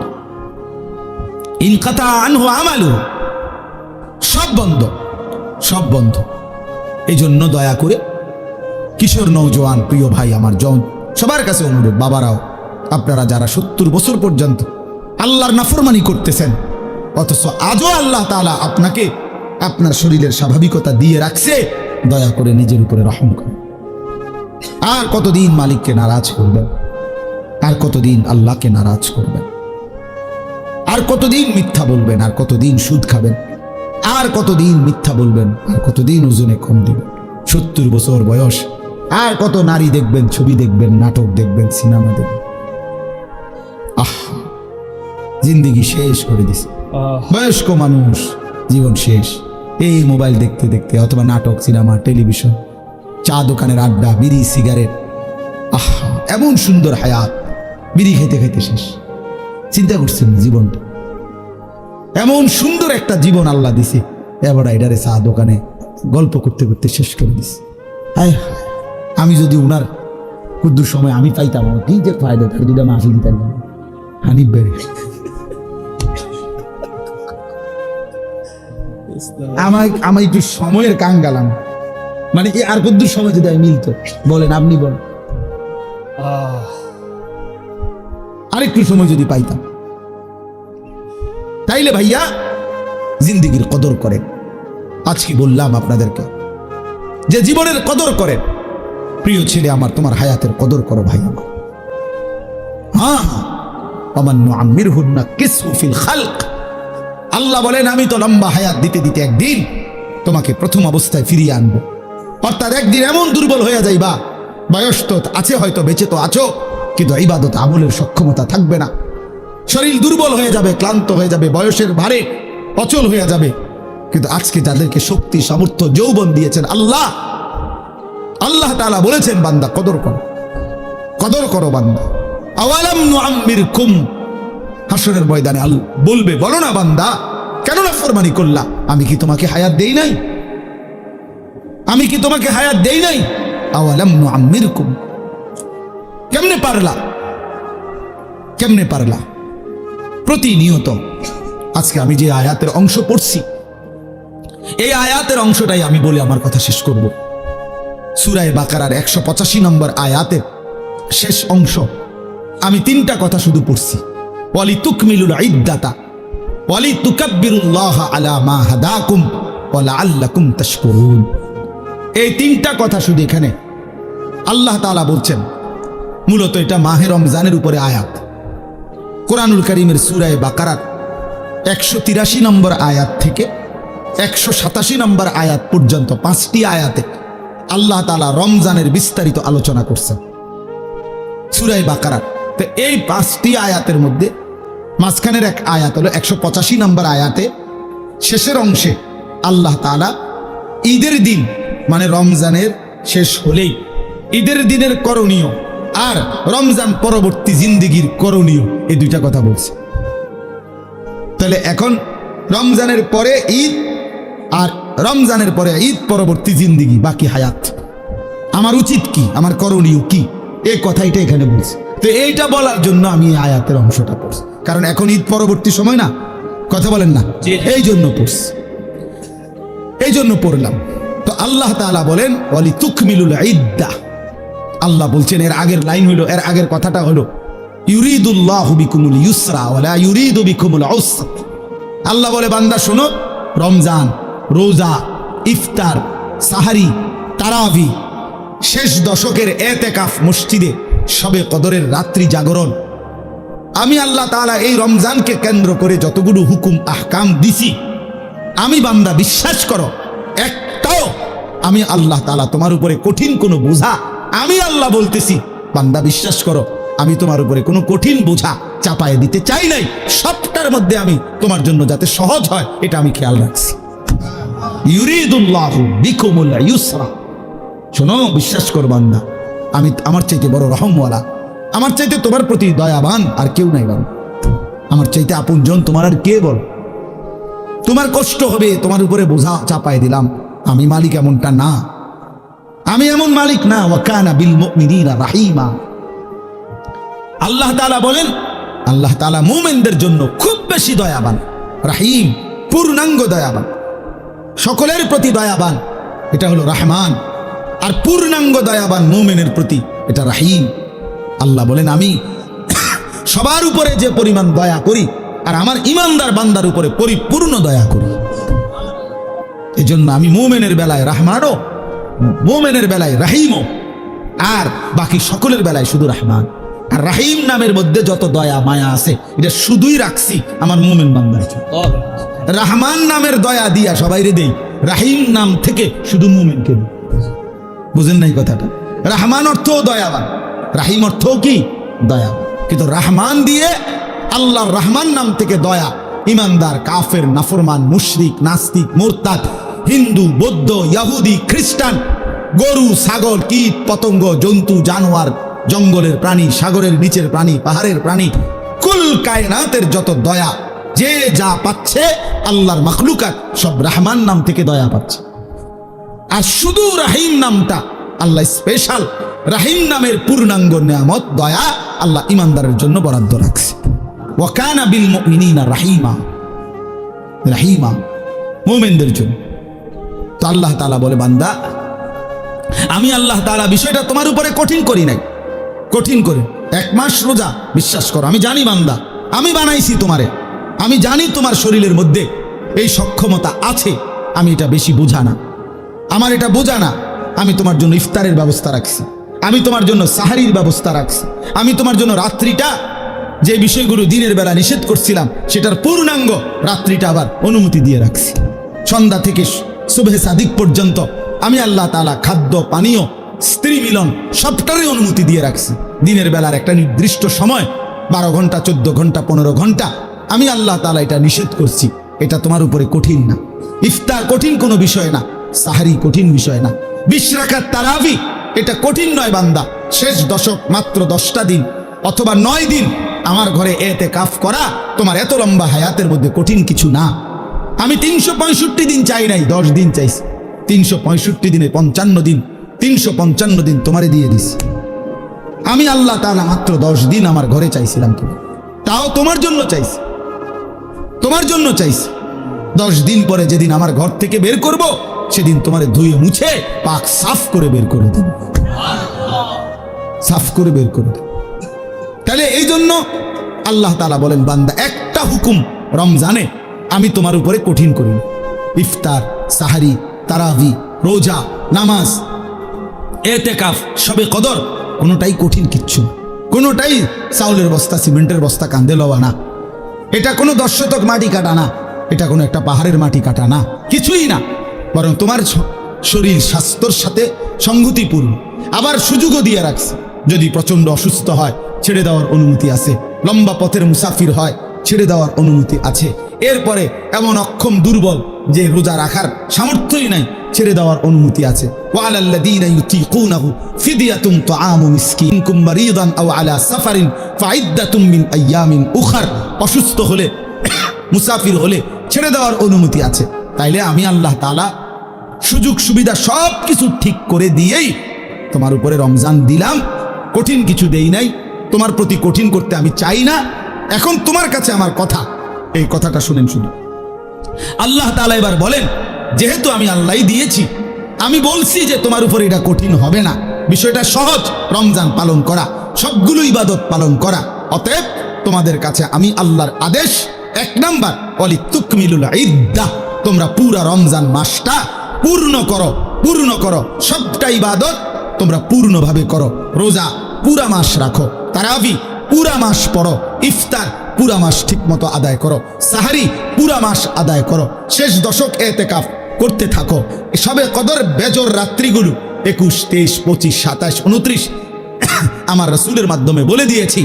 ইনকাতা আনহু আমালু, সব বন্ধ, সব বন্ধ। এই জন্য দয়া করে কিশোর নওজোয়ান প্রিয় ভাই আমার সবার কাছে অনুরোধ, বাবারাও আপনারা যারা 70 বছর পর্যন্ত আল্লাহর নাফরমানি করতেছেন, অথচ আজও আল্লাহ তাআলা আপনাকে আপনার শরীরের স্বাভাবিকতা দিয়ে রাখছে, দয়া করে নিজের উপরে রহম করুন। আর কতদিন মালিককে নারাজ করবেন? আর কতদিন আল্লাহকে নারাজ করবেন? আর কতদিন মিথ্যা বলবেন? আর কতদিন সুদ খাবেন? আর কতদিন মিথ্যা বলবেন? আর কতদিন ওজনে কম দিবেন? 70 বছর বয়স, আর কত নারী দেখবেন, ছবি দেখবেন, নাটক দেখবেন, সিনেমা দেখবেন। জিন্দেগি শেষ করে দিছে। বয়স্ক মানুষ, জীবন শেষ এই মোবাইল দেখতে দেখতে, অথবা নাটক, সিনেমা, টেলিভিশন, চা দোকানের আড্ডা, বিড়ি, সিগারেট। এমন সুন্দর হায়াত, বিড়ি খেতে খেতে শেষ, চিন্তা করছেন জীবনটা এমন সুন্দর একটা জীবন আল্লাহ দিছে, এবার এটারে চা দোকানে গল্প করতে করতে শেষ করে দিছে। হায় আমি যদি উনার কুদ্দুর সময় আমি পাইতাম, আমার কি যে ফায়দা, তার দুটা মাসি দিতাম হানিফ বেড়ে। আমি একটু সময়ের কাঙ্গালাম, মানে আর কুদ্দুর সময় যদি আমি মিলতো, বলেন আপনি বলেন, আরেকটু সময় যদি পাইতাম, তাইলে ভাইয়া জিন্দিগির কদর করেন। আজকে বললাম আপনাদেরকে যে জীবনের কদর করেন। প্রিয় ছেলে আমার, তোমার হায়াতের কদর করো ভাই আমার। হ্যাঁ, আল্লাহ বলেন আমি তো লম্বা হায়াত দিতে দিতে একদিন তোমাকে প্রথম অবস্থায় ফিরিয়ে আনবো। অর্থাৎ একদিন এমন দুর্বল হয়ে যাইবা, বয়স তো আছে হয়তো, বেঁচে তো আছো, কিন্তু ইবাদত আমলের সক্ষমতা থাকবে না, শরীর দুর্বল হয়ে যাবে, ক্লান্ত হয়ে যাবে, বয়সের ভারে অচল হয়ে যাবে। কিন্তু আজকে যাদেরকে শক্তি, সামর্থ্য, যৌবন দিয়েছেন আল্লাহ, আল্লাহ তাআলা বলেছেন বান্দা কদর করো, কদর করো বান্দা। আওয়ালাম নুআম্মিরকুম, হাসরের ময়দানে আল্লাহ বলবে, বলো না বান্দা কেন নাফরমানি করলা, আমি কি তোমাকে হায়াত দেই নাই? আমি কি তোমাকে হায়াত দেই নাই? আওয়ালাম নুআম্মিরকুম, কেমনে পারলা, কেমনে পারলা? প্রতিনিয়ত আজকে আমি যে আয়াতের অংশ পড়ছি, এই আয়াতের অংশটাই আমি বলে আমার কথা শেষ করব। সূরা বাকারার 185 নম্বর আয়াতের শেষ অংশ, আমি 3টা কথা শুধু পড়ছি। ওয়ালি তুকমিলুল ইদ্দাতা ওয়ালি তুকাব্বিরুল্লাহা আলা মা হাদাকুম ওয়া লাআল্লাকুম তাশকুরুন। এই 3টা কথা শুধু এখানে আল্লাহ তাআলা বলছেন। মূলত এটা মাহে রমজানের উপরে আয়াত। কোরআনুল কারীমের সূরা বাকারার 183 নম্বর আয়াত থেকে 187 নম্বর আয়াত পর্যন্ত 5টি আয়াতে আল্লাহ তাআলা রমজানের বিস্তারিত আলোচনা করছেন সূরা বাকারার। তো এই 5টি আয়াতের মধ্যে মাঝখানের এক আয়াত হলো 185 নম্বর আয়াতে, শেষের অংশে আল্লাহ তাআলা ঈদের দিন, মানে রমজানের শেষ হলেই ঈদের দিনের করণীয় আর রমজান পরবর্তী জিন্দেগির করণীয়, এই 2টা কথা বলছে। তাহলে এখন রমজানের পরে ঈদ আর রমজানের পরে ঈদ পরবর্তী জিন্দেগি, বাকি হায়াত, আমার উচিত কি, আমার করণীয় কি, এই কথাইটা এখানে বলছে। তো এইটা বলার জন্য আমি আয়াতের অংশটা পড়ছি, কারণ এখন ঈদ পরবর্তী সময় না, কথা বলেন না, এই জন্য পড়ছি, এই জন্য পড়লাম। তো আল্লাহ তাআলা বলেন ওয়ালি তুকমিলুল ইদ্দাহ, আল্লাহ বলছেন, এর আগের লাইন হলো, এর আগের কথাটা হলো ইউরিদুল্লাহু বিকুমুল ইউসরা ওয়া লা ইউরিদু বিকুমুল উসরা। আল্লাহ বলে বান্দা শোনো, রমজান, রোজা, ইফতার, সাহারি, তারাবি, শেষ দশকের এতেকাফ মসজিদে, শবে কদরের রাত্রি জাগরণ, আমি আল্লাহ তাআলা এই রমজানকে কেন্দ্র করে যতগুলো হুকুম আহকাম দিছি, আমি বান্দা বিশ্বাস করো, একটাও আমি আল্লাহ তাআলা তোমার উপরে কঠিন কোনো বোঝা, আমি আল্লাহ বলতেছি বান্দা বিশ্বাস করো, আমি তোমার উপরে কোনো কঠিন বোঝা চাপায় দিতে চাই নাই। সবটার মধ্যে আমি তোমার জন্য যাতে সহজ হয় এটা আমি খেয়াল রাখছি। ইউরিদুল্লাহু বিকুমুল ইউসরা, শোনো বিশ্বাস কর বান্দা, আমি আমার চাইতে বড় রহমওয়ালা, আমার চাইতে তোমার প্রতি দয়াবান আর কেউ নাই বান্দা, আমার চাইতে আপনজন তোমার আর কে বল? তোমার কষ্ট হবে, তোমার উপরে বোঝা চাপায় দিলাম, আমি মালিক এমনটা না, আমি এমন মালিক না। ওয়া কানা বিল মুমিনিনা রাহিমা। আল্লাহ তাআলা বলেন, আল্লাহ তাআলা মুমিনদের জন্য খুব বেশি দয়াবান, রাহিম, পূর্ণাঙ্গ দয়াবান, সকলের প্রতি দয়াবান, এটা হলো রহমান। আর পূর্ণাঙ্গ দয়াবান মুমিনের প্রতি এটা রাহিম। আল্লাহ বলেন আমি সবার উপরে যে পরিমাণ দয়া করি, আর আমার ইমানদার বান্দার উপরে পরিপূর্ণ দয়া করি। এজন্য আমি মুমিনের বেলায় রহমানও, মুমিনের বেলায় রাহিমও, আর বাকি সকলের বেলায় শুধু রহমান। আর রাহিম নামের মধ্যে যত দয়া মায়া আছে এটা শুধুই রাখছি আমার মুমিন বান্দার জন্য। রহমান নামের দয়া দিয়া সবাইরে দেই, রাহিম নাম থেকে শুধু মুমিনকে দিই। বুঝেন নাই কথাটা? রহমান অর্থও দয়াবান, রাহিম অর্থও কি দয়াবান, কিন্তু রহমান দিয়ে আল্লাহর রহমান নাম থেকে দয়া ইমানদার, কাফের, নাফরমান, মুশরিক, নাস্তিক, মুরতাদ, হিন্দু, বৌদ্ধ, ইহুদি, খ্রিস্টান, গরু, ছাগল, কীট, পতঙ্গ, জন্তু, জানোয়ার, জঙ্গলের প্রাণী, সাগরের নিচের প্রাণী, পাহাড়ের প্রাণী, কুল কায়নাতের যত দয়া, যে যা পাচ্ছে আল্লাহর মাখলুকাত সব রহমান নাম থেকে দয়া পাচ্ছে। আর শুধু রাহিম নামটা আল্লাহ স্পেশাল, রাহিম নামের পূর্ণাঙ্গ নিয়ামত দয়া আল্লাহ ইমানদারের জন্য বরাদ্দ রাখছে। ওয়া কানা বিল মুমিনিনা রাহিমা, রাহিমা মুমিনদের জন্য। তো আল্লাহ তাআলা বলে, বান্দা আমি আল্লাহ তাআলা বিষয়টা তোমার উপরে কঠিন করি নাই, কঠিন করে 1 মাস রোজা, বিশ্বাস করো আমি জানি বান্দা, আমি বানাইছি তোমারে, আমি জানি তোমার শরীরের মধ্যে এই সক্ষমতা আছে, আমি এটা বেশি বোঝা না, আমার এটা বোঝা না। আমি তোমার জন্য ইফতারের ব্যবস্থা রাখছি, আমি তোমার জন্য সাহারির ব্যবস্থা রাখছি, আমি তোমার জন্য রাত্রিটা যে বিষয়গুলো দিনের বেলা নিষেধ করছিলাম সেটার পূর্ণাঙ্গ রাত্রিটা আবার অনুমতি দিয়ে রাখছি। সন্ধ্যা থেকে সুবহে সাদিক পর্যন্ত আমি আল্লাহ তাআলা খাদ্য পানীয় স্ত্রী মিলন সবটারই অনুমতি দিয়ে রাখছি। দিনের বেলার একটা নির্দিষ্ট সময় 12 ঘন্টা 14 ঘন্টা 15 ঘন্টা আমি আল্লাহ তাআলা এটা নিষেধ করছি। এটা তোমার উপরে কঠিন না, ইফতার কঠিন কোনো বিষয় না, সাহারি কঠিন বিষয় না, 20 রাকাত তারাবি এটা কঠিন নয় বান্দা। শেষ দশক মাত্র 10টা দিন অথবা 9 দিন আমার ঘরে এতেকাফ করা তোমার এত লম্বা হায়াতের মধ্যে কঠিন কিছু না। আমি 365 দিন চাই নাই, 10 দিন চাইছি। 365 দিনে 55 দিন, 355 দিন তোমারে দিয়ে দিছি। আমি আল্লাহ তাআলা মাত্র 10 দিন আমার ঘরে চাইছিলাম, তুমি তাও তোমার জন্য চাইছি, তোমার জন্য চাইছি। 10 দিন পরে যেদিন আমার ঘর থেকে বের করব সেদিন তোমারে ধুয়ে মুছে পাক সাফ করে বের করে দেব, সাফ করে বের করে দেব। তাহলে এই জন্য আল্লাহ তাআলা বলেন, বান্দা একটা হুকুম রমজানে আমি তোমার উপরে কঠিন করি, ইফতার সাহারি তারাবি রোজা নামাজ এতেকাফ শবে কদর কোনোটাই কঠিন কিচ্ছু, কোনোটাই চাউলের বস্তা সিমেন্টের বস্তা কান্দে লওয়া না, এটা কোনো 10 শতক মাটি কাটা না, এটা কোনো একটা পাহাড়ের মাটি কাটা না, কিছুই না। বরং তোমার শরীর স্বাস্থ্যর সাথে সংগতিপূর্ণ। আবার সুযোগও দিয়ে রাখছে, যদি প্রচণ্ড অসুস্থ হয় ছেড়ে দেওয়ার অনুমতি আছে, লম্বা পথের মুসাফির হয় ছেড়ে দেওয়ার অনুমতি আছে। এরপরে এমন অক্ষম দুর্বল যে রোজা রাখার সামর্থ্যই নাই, ছেড়ে দেওয়ার অনুমতি আছে। ওয়ালাল্লাযীনা ইউতীকুনাহু ফিদিয়াতুন তুআমু মিসকিন কুম মারিদান আও আলা সাফারিন ফাইদ্দাতুম মিন আইয়ামিন উখার। অসুস্থ হলে মুসাফির হলে ছেড়ে দেওয়ার অনুমতি আছে। তাইলে আমি আল্লাহ তাআলা সুযোগ সুবিধা সব কিছু ঠিক করে দিয়েই তোমার উপরে রমজান দিলাম, কঠিন কিছু দেই নাই। তোমার প্রতি কঠিন করতে আমি চাই না। এখন তোমার কাছে আমার কথা, এই কথাটা শুনেন শুধু। আল্লাহ তাআলা এবার বলেন, যেহেতু আমি আল্লাহই দিয়েছি, আমি বলছি যে তোমার উপর এটা কঠিন হবে না, বিষয়টা সহজ, রমজান পালন করা, সবগুলো ইবাদত পালন করা। অতএব তোমাদের কাছে আমি আল্লাহর আদেশ, 1 নাম্বার ওয়ালিতুকমিলুল ইদ্দাহ, তোমরা পুরা রমজান মাসটা পূর্ণ করো, পূর্ণ করো, সবটা ইবাদত তোমরা পূর্ণভাবে করো। রোজা পুরা মাস রাখো, তারাবি পুরা মাস পড়ো, ইফতার পুরা মাস ঠিক মতো আদায় করো, সাহারি পুরা মাস আদায় করো, শেষ দশক এতেকাফ করতে থাকো। সবে কদর বেজর রাত্রিগুলো 21, 23, 25, 27, 29 আমার রাসূলের মাধ্যমে বলে দিয়েছি।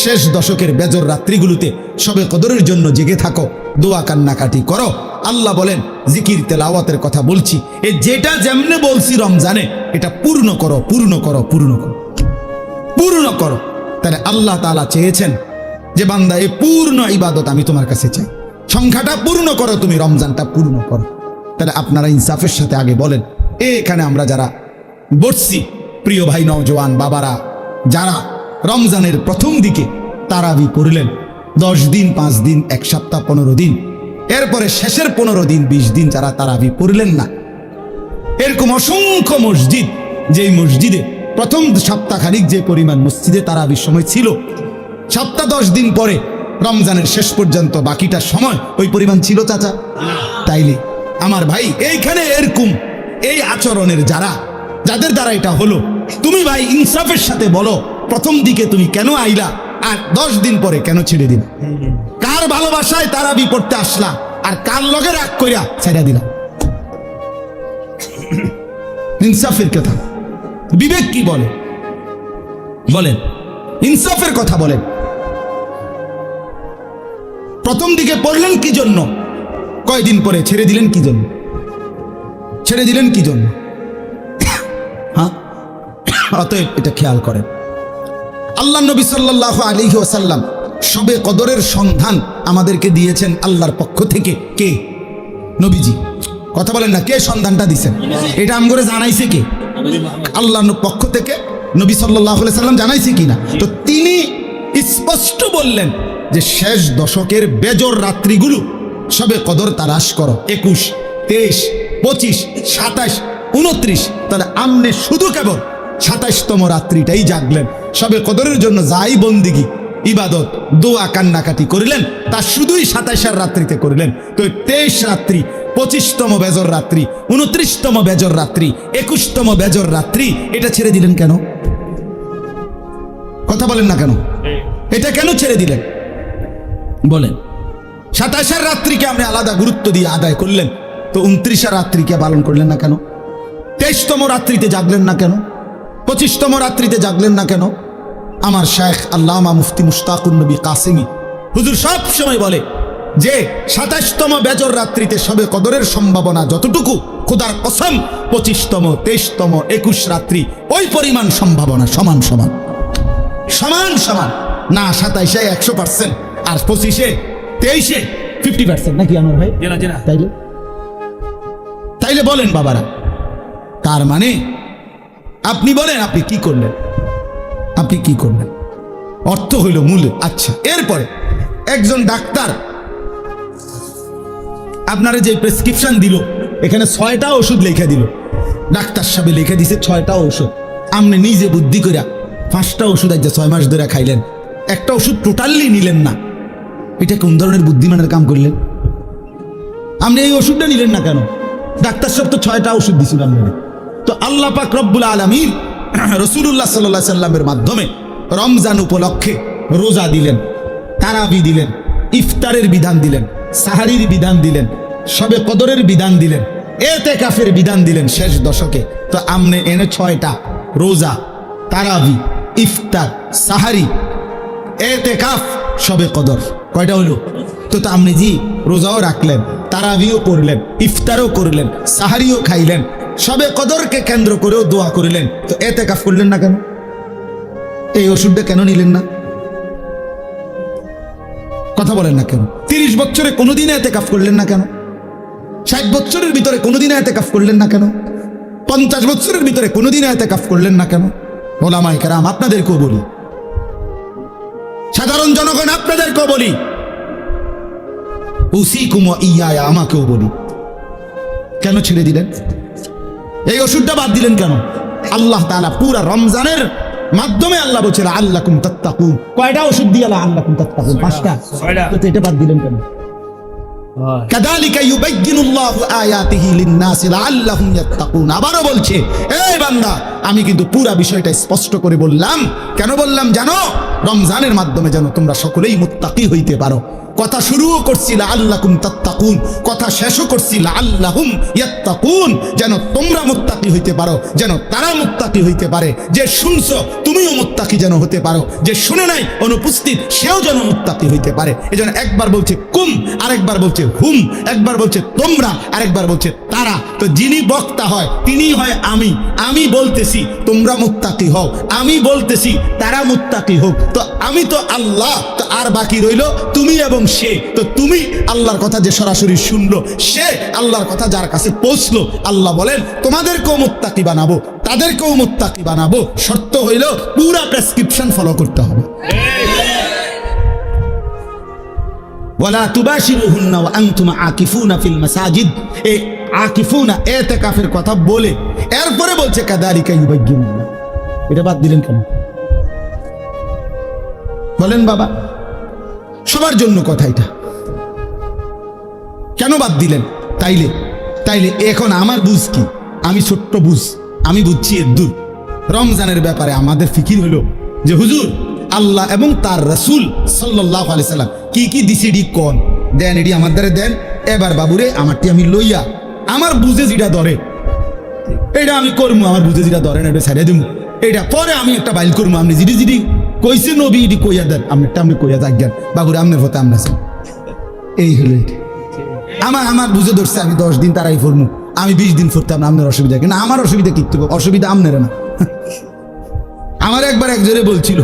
শেষ দশকের বেজর রাত্রিগুলোতে সবে কদরের জন্য জেগে থাকো, দোয়া কান্নাকাটি করো। আল্লাহ বলেন, জিকির তেলাওয়াতের কথা বলছি, এ যেটা যেমনে বলছি রমজানে এটা পূর্ণ করো, পূর্ণ করো, পূর্ণ করো, পূর্ণ করো। তাহলে আল্লাহ তাআলা চেয়েছেন যে বান্দা এই পূর্ণ ইবাদত আমি তোমার কাছে চাই, সংখ্যাটা পূর্ণ করো, তুমি রমজানটা পূর্ণ করো। তাহলে আপনারা ইনসাফের সাথে আগে বলেন, এখানে আমরা যারা বসছি, প্রিয় ভাই নওজোয়ান বাবারা, যারা রমজানের প্রথম দিকে তারাবি পড়লেন 10 দিন 5 দিন 1 সপ্তাহ 15 দিন, এরপরে শেষের 15 দিন 20 দিন যারা তারাবি পড়লেন না, এরকম অসংখ্য মসজিদ, যেই মসজিদে প্রথম সপ্তাহখানিক যে পরিমাণ মসজিদে তারাবির সময় ছিল, সপ্তাহ 10 দিন পরে রমজানের শেষ পর্যন্ত বাকিটা সময় ওই পরিমাণ ছিল চাচা? তাইলে আমার ভাই এইখানে এরকম এই আচরণের যাদের দ্বারা এটা হলো, তুমি ভাই ইনসাফের সাথে বলো, প্রথম দিকে তুমি কেন আইলা আর 10 দিন পরে কেন ছেড়ে দিলা? কার ভালোবাসায় তারাবি পড়তে আসলা আর কার লগে রাগ কইরা ছেড়ে দিলা? ইনসাফের কথা, বিবেক কি বলে? বলেন, ইনসাফের কথা বলেন। প্রথম দিকে পড়লেন কি জন্য? কয়দিন পরে ছেড়ে দিলেন কি জন্য? ছেড়ে দিলেন কি জন্য? হ্যাঁ, অতএব এটা খেয়াল করেন। আল্লাহ নবী সাল্লাল্লাহু আলাইহি ওয়াসাল্লাম শবে কদরের সন্ধান আমাদেরকে দিয়েছেন আল্লাহর পক্ষ থেকে কে? নবীজি। কথা বলেন না, কে সন্ধানটা দিয়েছেন? এটা আমগরে জানাইছে কে? আল্লাহর পক্ষ থেকে নবী সাল্লাল্লাহু আলাইহি সাল্লাম জানাইছে কিনা? তো তিনি স্পষ্ট বললেন যে শেষ দশকের বেজর রাত্রিগুলো শবে কদর তালাশ করো। 21, 23, 25, 27, 29। তাহলে আমনে শুধু কেবল 27তম রাত্রিটাই জাগলেন, শবে কদরের জন্য যাই বন্দিগি ইবাদত দোয়া কান্নাকাটি করিলেন তা শুধুই 27 রাত্রিতে করিলেন। তো 23 রাত্রি, 25তম বেজর রাত্রি, 29তম বেজর রাত্রি, 21তম বেজর রাত্রি এটা ছেড়ে দিলেন কেন? কথা বলেন না কেন? এটা কেন ছেড়ে দিলেন বলেন? 27 রাত্রিকে আপনি আলাদা গুরুত্ব দিয়ে আদায় করলেন, তো 29 রাত্রিকে পালন করলেন না কেন? 23তম রাত্রিতে জাগলেন না কেন? 25তম রাত্রিতে জাগলেন না কেন? আমার শেখ আল্লামা মুফতি মুশতাকুন নবী কাসিমি হুজুর সব সময় বলে যে 27তম বেজর রাত্রিতে শবে কদরের সম্ভাবনা যতটুকু, খোদার কসম 25তম, 23তম, 21 রাত্রি ওই পরিমাণ সম্ভাবনা সমান সমান সমান সমান। না 27-এ 100% আর 25-এ 23-এ 50%, নাকি আমার ভাই? তাইলে বলেন বাবারা, তার মানে আপনি বলেন আপনি কি করলেন? আপনি কি করলেন? অর্থ হইল মূল। আচ্ছা, এরপরে একজন ডাক্তার আপনারা যে প্রেসক্রিপশন দিল, এখানে 6টা ওষুধ লিখে দিল, ডাক্তার সাহেব লিখে দিছে 6টা ওষুধ। আপনি নিজে বুদ্ধি করে 5টা ওষুধ আজ 6 মাস ধরে খাইলেন, একটা ওষুধ টোটালি নিলেন না। এটা কোন ধরনের বুদ্ধিমানের কাম করলেন? আপনি এই ওষুধটা নিলেন না কেন? ডাক্তার সাহেব তো 6টা ওষুধ দিছিল আপনাদের। তো আল্লাহ পাক রব্বুল আলামিন রাসূলুল্লাহ সাল্লাল্লাহু আলাইহি সাল্লামের মাধ্যমে রমজান উপলক্ষে রোজা দিলেন, তারাবি দিলেন, ইফতারের বিধান দিলেন, সাহারির বিধান দিলেন, শবে কদরের বিধান দিলেন, এতেকাফের বিধান দিলেন শেষ দশকে। তো আমনে এনে 6টা রোজা, তারাবি, ইফতার, সাহারি, এতেকাফ, শবে কদর কয়টা হলো? তো আপনি জি রোজাও রাখলেন, তারাবিও করলেন, ইফতারও করলেন, সাহারিও খাইলেন, শবে কদরকে কেন্দ্র করেও দোয়া করিলেন, তো এতেকাফ করলেন না কেন? এই ওষুধটা কেন নিলেন না? কথা বলেন না কেন? 30 বছরে কোনোদিন এতেকাফ করলেন না কেন? 60 বছরের ভিতরে কোনোদিন এতেকাফ করলেন না কেন? 50 বছরের ভিতরে কোনোদিন এতেকাফ করলেন না কেন? ওলামায়ে কেরাম আপনাদেরকেও বলি, সাধারণ জনগণ আপনাদেরকেও বলি, উসিকুম ওয়া ইয়া, আমাকেও বলি, কেন ছেড়ে দিলেন? এই ওষুধটা বাদ দিলেন কেন? আল্লাহ তাআলা পুরা রমজানের মাধ্যমে আল্লাহ বলছিল আল্লাকুম তাত্তাকুন। কয়টা ওষুধ দিয়ে আল্লাকুম তাত্তাকুন? 5টা। তো এটা বাদ দিলেন কেন? কাযালিকা ইউবাইয়িনুল্লাহু আয়াতিহি লিন-নাসি লাআল্লাহুম ইয়াত্তাকুন। আবারও বলছে, এই বান্দা আমি কিন্তু পুরা বিষয়টা স্পষ্ট করে বললাম। কেন বললাম জানো? রমজানের মাধ্যমে যেন তোমরা সকলেই মুত্তাকি হইতে পারো। কথা শুরুও করছি লাআল্লাকুম তাত্তাকুন, কথা শেষও করছি লাআল্লাহুম ইয়াত্তাকুন, যেন তোমরা মুত্তাকি হইতে পারো, যেন তারা মুত্তাকি হইতে পারে। যে শুনছো তুমিও মুত্তাকি যেন হতে পারো, যে শুনে নাই অনুপস্থিত সেও যেন মুত্তাকি হইতে পারে। এজন্য একবার বলছে কুম, আরেকবার বলছে হুম, একবার বলছে তোমরা, আরেকবার বলছে তারা। তো যিনি বক্তা হয় তিনি হয় আমি। আমি বলতেছি তোমরা মুত্তাকি হও, আমি বলতেছি তারা মুত্তাকি হোক। তো আমি তো আল্লাহ, তো আর বাকি রইল তুমি এবং সে। তো তুমি আল্লাহর কথা যে সরাসরি শুনলো, সে আল্লাহর কথা যার কাছে পৌঁছলো, আল্লাহ বলেন তোমাদেরকেও মুত্তাকি বানাবো, তাদেরকেও মুত্তাকি বানাবো। শর্ত হইল পুরা প্রেসক্রিপশন ফলো করতে হবে। ওয়ালা তুবাশিরুহুন্না ওয়া আনতুম আকিফুনা ফিল মাসাজিদ। এই আকিফুনা ইতিকাফের কথা বলে এরপরে বলছে কাযালিকা ইউবাইয়িনুল্লাহ। এটা বাদ দিলেন কেন বলেন বাবা? সবার জন্য কথা এটা, কেন বাদ দিলেন? তাইলে এখন আমার বুঝ কি? আমি ছোট্ট বুঝ, আমি বুঝছি এর দূর। রমজানের ব্যাপারে আমাদের ফিকির হলো যে হুজুর আল্লাহ এবং তার রাসূল সাল্লাল্লাহু আলাইহি সাল্লাম কি কি দিছিডি কোন দেন, এডি আমার দ্বারে দেন। এবার বাবুরে আমারটি আমি লইয়া আমার বুঝে যেটা ধরে এটা আমি করবো, আমার বুঝে যেটা ধরে না এটা ছেড়ে দিব। এটা পরে আমি একটা বাইল করবো। আপনি জিডি কইছে নবী এটি কইয়া দেন, আপনারটা আপনি কইয়া থাকবেন বাবুরে, আপনার হতে আপনার এই হলো। আমার বুঝে ধরছে আমি 10 দিন তারাই ফরমু, আমি 20 দিন ফুরতাম না, আপনার অসুবিধা কিন্তু আমার অসুবিধা কি? অসুবিধা আপনার না। আমার একবার একজনে বলছিল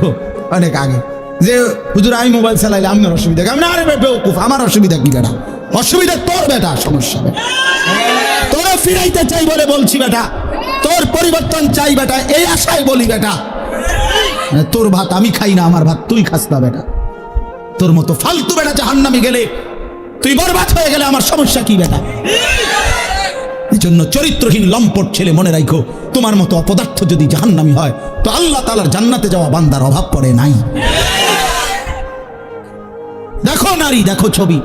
অনেক আগে, যে হুজুর আমি মোবাইল চালাইলে আমার অসুবিধা কি? আমি না, আরে বেউকুফ, আমার অসুবিধা কি বেটা? অসুবিধা তোর বেটা, সমস্যা বেটা। তোরা ফিরাইতে চাই বলে বলছি বেটা, তোর পরিবর্তন চাই বেটা, এই আশায় বলি বেটা। তোর ভাত আমি খাই না, আমার ভাত তুই খাস না বেটা। তোর মতো ফালতু বেটা জাহান্নামে গেলে, তুই বরবাদ হয়ে গেলে আমার সমস্যা কি বেটা? এই জন্য চরিত্রহীন লম্পট ছেলে মনে রাখো, তোমার মতো অপদার্থ যদি জাহান্নামী হয় তো আল্লাহ তাআলার জান্নাতে যাওয়া বান্দার অভাব পড়ে নাই। দেখো নারী, দেখো ছবি,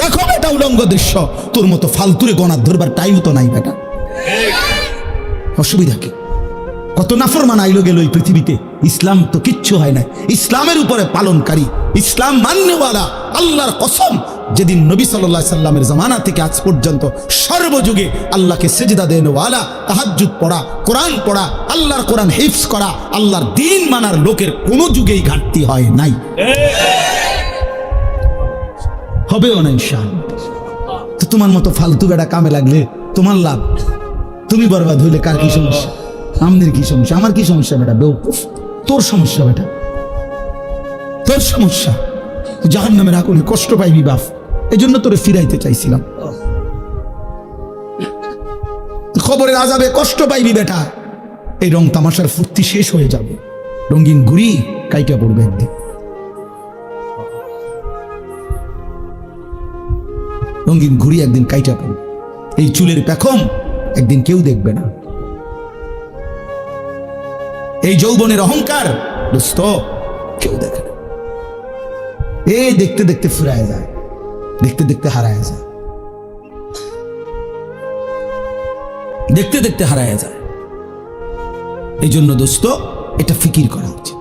দেখো বেটা উলঙ্গ দৃশ্য, তোর মতো ফালতুরে গণার ধরবার টাইম তো নাই বেটা। অসুবিধা কি? কত নাফরমান আইলো গেল এই পৃথিবীতে, ইসলাম তো কিচ্ছু হয় না। ইসলামের উপরে পালনকারী, ইসলাম মান্যওয়ালা, আল্লাহর কসম, যেদিন নবী সাল্লাল্লাহু আলাইহি সাল্লামের জামানা থেকে আজ পর্যন্ত সর্বযুগে আল্লাহকে সেজদা দেনওয়ালা, তাহাজ্জুদ পড়া, কোরআন পড়া, আল্লাহর কোরআন হিফজ করা, আল্লাহর দ্বীন মানার লোকের কোনো যুগেই ঘাটতি হয় নাই, হবেও না ইনশাআল্লাহ। তো তোমার মতো ফালতু বেটা কামে লাগলে তোমার লাভ, তুমি বরবাদ হইলে কার কি সমস্যা? আমাদের কি সমস্যা? আমার কি সমস্যা বেটা? বেউকুফ, তোর সমস্যা বেটা, তোর সমস্যা। জাহান্নামের আগুনে কষ্ট পাইবি বাপ, এই জন্য তোরে ফিরাইতে চাইছিলাম। খবরের আযাবে কষ্ট পাইবি বেটা, এই রং তামাশার ফুর্তি শেষ হয়ে যাবে, রঙিন ঘুড়ি কাইটা পড়বে একদিন। রঙিন ঘুড়ি একদিন কাইটা পড়বে, এই চুলের পেখম একদিন কেউ দেখবে না, এই যৌবনের অহংকার দোস্ত কেউ দেখে না। এই দেখতে দেখতে ফুরায় যায়, দেখতে দেখতে হারায় যায়, দেখতে দেখতে হারায় যায়। এই জন্য দোস্ত এটা ফিকির করা উচিত।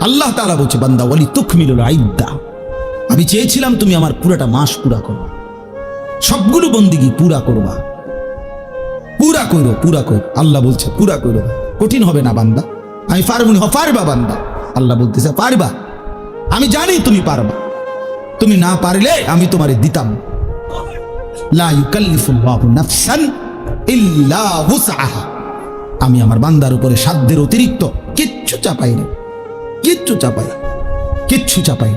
আল্লাহ তাআলা বলছে, বান্দা ওয়ালি তুকমিলুল ইদ্দা, আমি চেয়েছিলাম তুমি আমার পুরাটা মাস পুরা করবা, সবগুলো বন্দিগি পুরা করবা, পুরা করো, পুরা করো। আল্লাহ বলছে পুরা করো, কঠিন হবে না বান্দা, আমি পারবো না। পারবা বান্দা, আল্লাহ বলতেছে পারবা, আমি জানি তুমি পারবা, তুমি না পারলে আমি তোমারে দিতাম। লা ইউকাল্লিফুল্লাহু নাফসান ইল্লা উসআহা, আমি আমার বান্দার উপরে সাধ্যের অতিরিক্ত কিচ্ছু চাপাই না, কিচ্ছু চাপাই, কিচ্ছু চাপাই।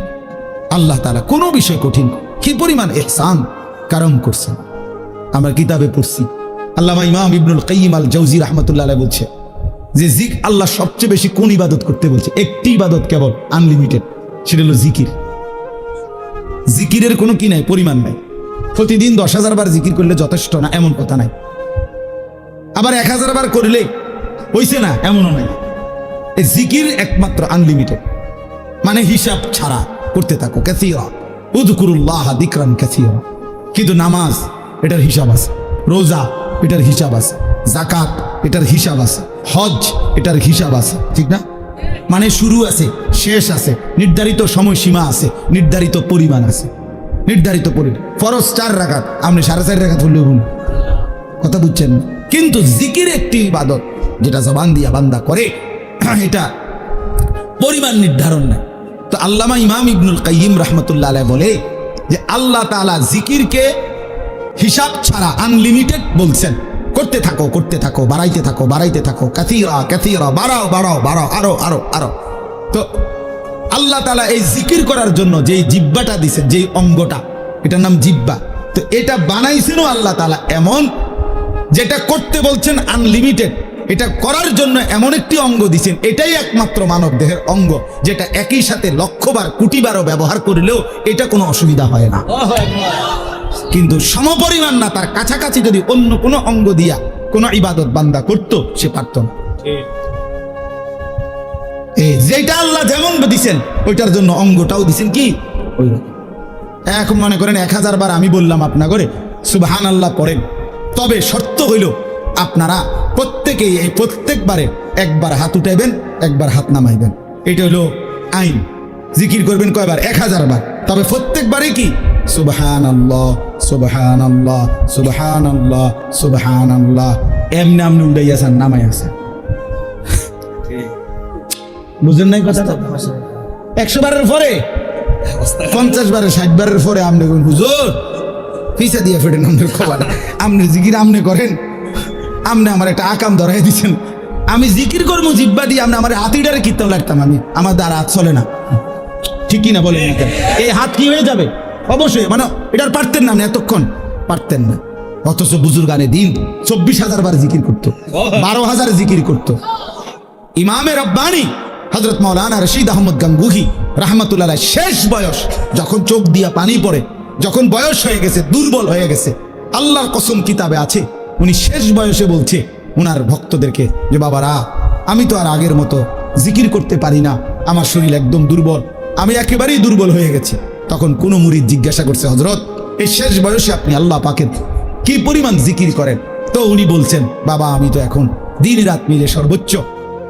আল্লাহ তাআলা কোনো বিষয় কঠিন, কি পরিমাণ ইহসান কারম করছেন। আমরা কিতাবে পড়ছি, আল্লামা ইমাম ইবনুল কাইয়িম আল জাওজি রাহমাতুল্লাহ আলাইহি বলছে যে আল্লাহ সবচেয়ে বেশি কোন ইবাদত করতে বলছে? একটি ইবাদত কেবল, আনলিমিটেড, সেটা হলো জিকির। জিকিরের কোনো কি নাই, পরিমাণ নাই। প্রতিদিন 10,000 বার জিকির করলে যথেষ্ট না এমন কথা নাই, আবার 1000 বার করলে হইছে না এমনও নাই। এই জিকির একমাত্র আনলিমিটেড, মানে হিসাব ছাড়া করতে থাকো। কাসীরা উযকুরুল্লাহ যিকরান কাসীরা। কিন্তু নামাজ এটার হিসাব আছে, রোজা এটার হিসাব আছে, যাকাত এটার হিসাব আছে, হজ এটার হিসাব আছে, ঠিক না? মানে শুরু আছে, শেষ আছে, নির্ধারিত সময়সীমা আছে, নির্ধারিত পরিমাণ আছে, নির্ধারিত পরিমাণ। ফরজ 4 রাকাত, আপনি 4.5 রাকাত হলেও কথা বুঝছেন। কিন্তু জিকির একটি ইবাদত যেটা জবান দিয়া বান্দা করে, এটা পরিমাণ নির্ধারণ নাই। তো আল্লামা ইমাম ইবনুল কাইয়িম রাহমাতুল্লাহ আলাইহি বলে যে আল্লাহ তাআলা জিকিরকে হিসাব ছাড়া আনলিমিটেড বলছেন, করতে থাকো, করতে থাকো, বাড়াইতে থাকো, বাড়াইতে থাকো, কাসীরা কাসীরা, বাড়াও বাড়াও বাড়াও, আরো আরো আরো। তো আল্লাহ তাআলা এই জিকির করার জন্য যেই জিহ্বাটা দিয়েছেন, যেই অঙ্গটা, এটার নাম জিহ্বা, তো এটা বানাইছেনও আল্লাহ তাআলা এমন, যেটা করতে বলছেন আনলিমিটেড, এটা করার জন্য এমন একটি অঙ্গ দিয়েছেন, এটাই একমাত্র মানব দেহের অঙ্গ, যেটা একই সাথে লক্ষবার কোটিবারও ব্যবহার করলেও এটা কোনো অসুবিধা হয় না। কিন্তু সমপরিমাণ না, তার কাছাকাছি যদি অন্য কোনো অঙ্গ দিয়া কোনো ইবাদত বান্দা করত, সে পারত না। যেটা আল্লাহ যেমন দিছেন ওইটার জন্য অঙ্গটাও দিছেন কি ওই রকম। এখন মনে করেন 1000 বার আমি বললাম আপনা করে সুবহানাল্লাহ পড়েন, তবে শর্ত হইল আপনারা প্রত্যেকেই এই প্রত্যেকবারে একবার হাত উঠাইবেন, একবার হাত নামাইবেন। এটা হইল আইন। জিকির করবেন কয়বার? 1000 বার, তবে প্রত্যেকবারে কি সুবহানাল্লাহ সুবহানাল্লাহ সুবহানাল্লাহ সুবহানাল্লাহ, এমনি আমনি উড়াইয়াছেন, নামাই আছে। বুঝলেন নাই কথাটা? 100 বারের পরে 50 বারের 60 বারের পরে আপনি হুজুর পিছা দিয়ে ফেটেন, আমাদের খবর আপনি জিকির আমনে করেন, আপনি আমার একটা আকাম ধরাই দিচ্ছেন, আমি জিকির করবো জিব্বা দিয়ে, আপনি আমার হাতিটারে কীর্তন লাগতাম, আমি আমার দ্বারা হাত চলে না। ঠিকই না বলেন? এই হাত কি হয়ে যাবে? অবশ্যই, মানে এটার পারতেন না, এতক্ষণ পারতেন না। অথচ বুজুর্গানে দিন 24,000 বার জিকির করতো, 12,000 জিকির করতো। ইমামে রব্বানি হযরত মাওলানা রশিদ আহমদ গাঙ্গুহি রাহমাতুল্লাহ শেষ বয়স, যখন চোখ দিয়া পানি পড়ে, যখন বয়স হয়ে গেছে, দুর্বল হয়ে গেছে, আল্লাহর কসম কিতাবে আছে, উনি শেষ বয়সে বলছে উনার ভক্তদেরকে যে বাবারা, আমি তো আর আগের মতো জিকির করতে পারি না, আমার শরীর একদম দুর্বল, আমি একেবারেই দুর্বল হয়ে গেছি। তখন কোন মুরিদ জিজ্ঞাসা করছে, হযরত এই শেষ বয়সে আপনি আল্লাহ পাকের কি পরিমাণ জিকির করেন? তো উনি বলছেন, বাবা আমি তো এখন দিন রাত মিলে সর্বোচ্চ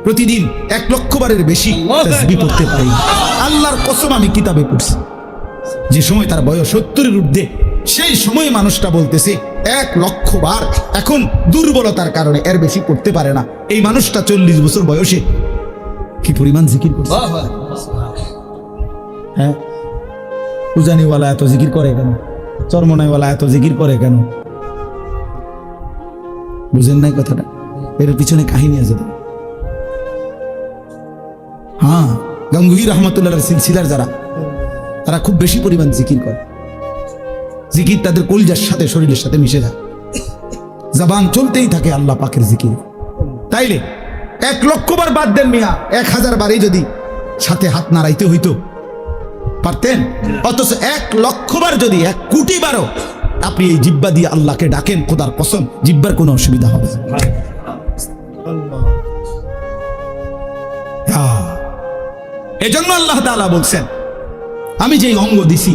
প্রতিদিন 1 লক্ষ বারের বেশি তাসবিহ পড়তে পারি। আল্লাহর কসম আমি কিতাবে পড়ছি, যে সময় তার বয়স 70-এর ঊর্ধ্বে, সেই সময় মানুষটা বলতেছে 1 লক্ষ বার। এখন দুর্বলতার কারণে এর বেশি করতে পারে না। এই মানুষটা 40 বছর বয়সে কি পরিমাণ জিকির করছে। হ্যাঁ, উজানিওয়ালা এত জিকির করে কেন? চরমনাইওয়ালা এত জিকির করে কেন? বুঝেন নাই কথাটা? এর পিছনে কাহিনী আছে। হ্যাঁ, গাঙ্গুহি রহমতুল্লাহ সিলসিলার যারা, তারা খুব বেশি পরিমাণ জিকির করে। জিকির তাদের কলিজার সাথে, শরীরের সাথে মিশে যায়, জবান চলতেই থাকে আল্লাহ পাকের জিকির। তাইলে 1 লক্ষ বার বাদ দেন মিয়া, 1000 বারই যদি সাথে হাত নাড়াইতে হইতো পারতেন। অথচ 1 লক্ষ বার যদি 1 কোটি বারও আপনি এই জিব্বা দিয়ে আল্লাহকে ডাকেন, খোদার কসম জিব্বার কোনো অসুবিধা হবে না। এজন্য আল্লাহ তাআলা বলছেন, আমি যেই অঙ্গ দিছি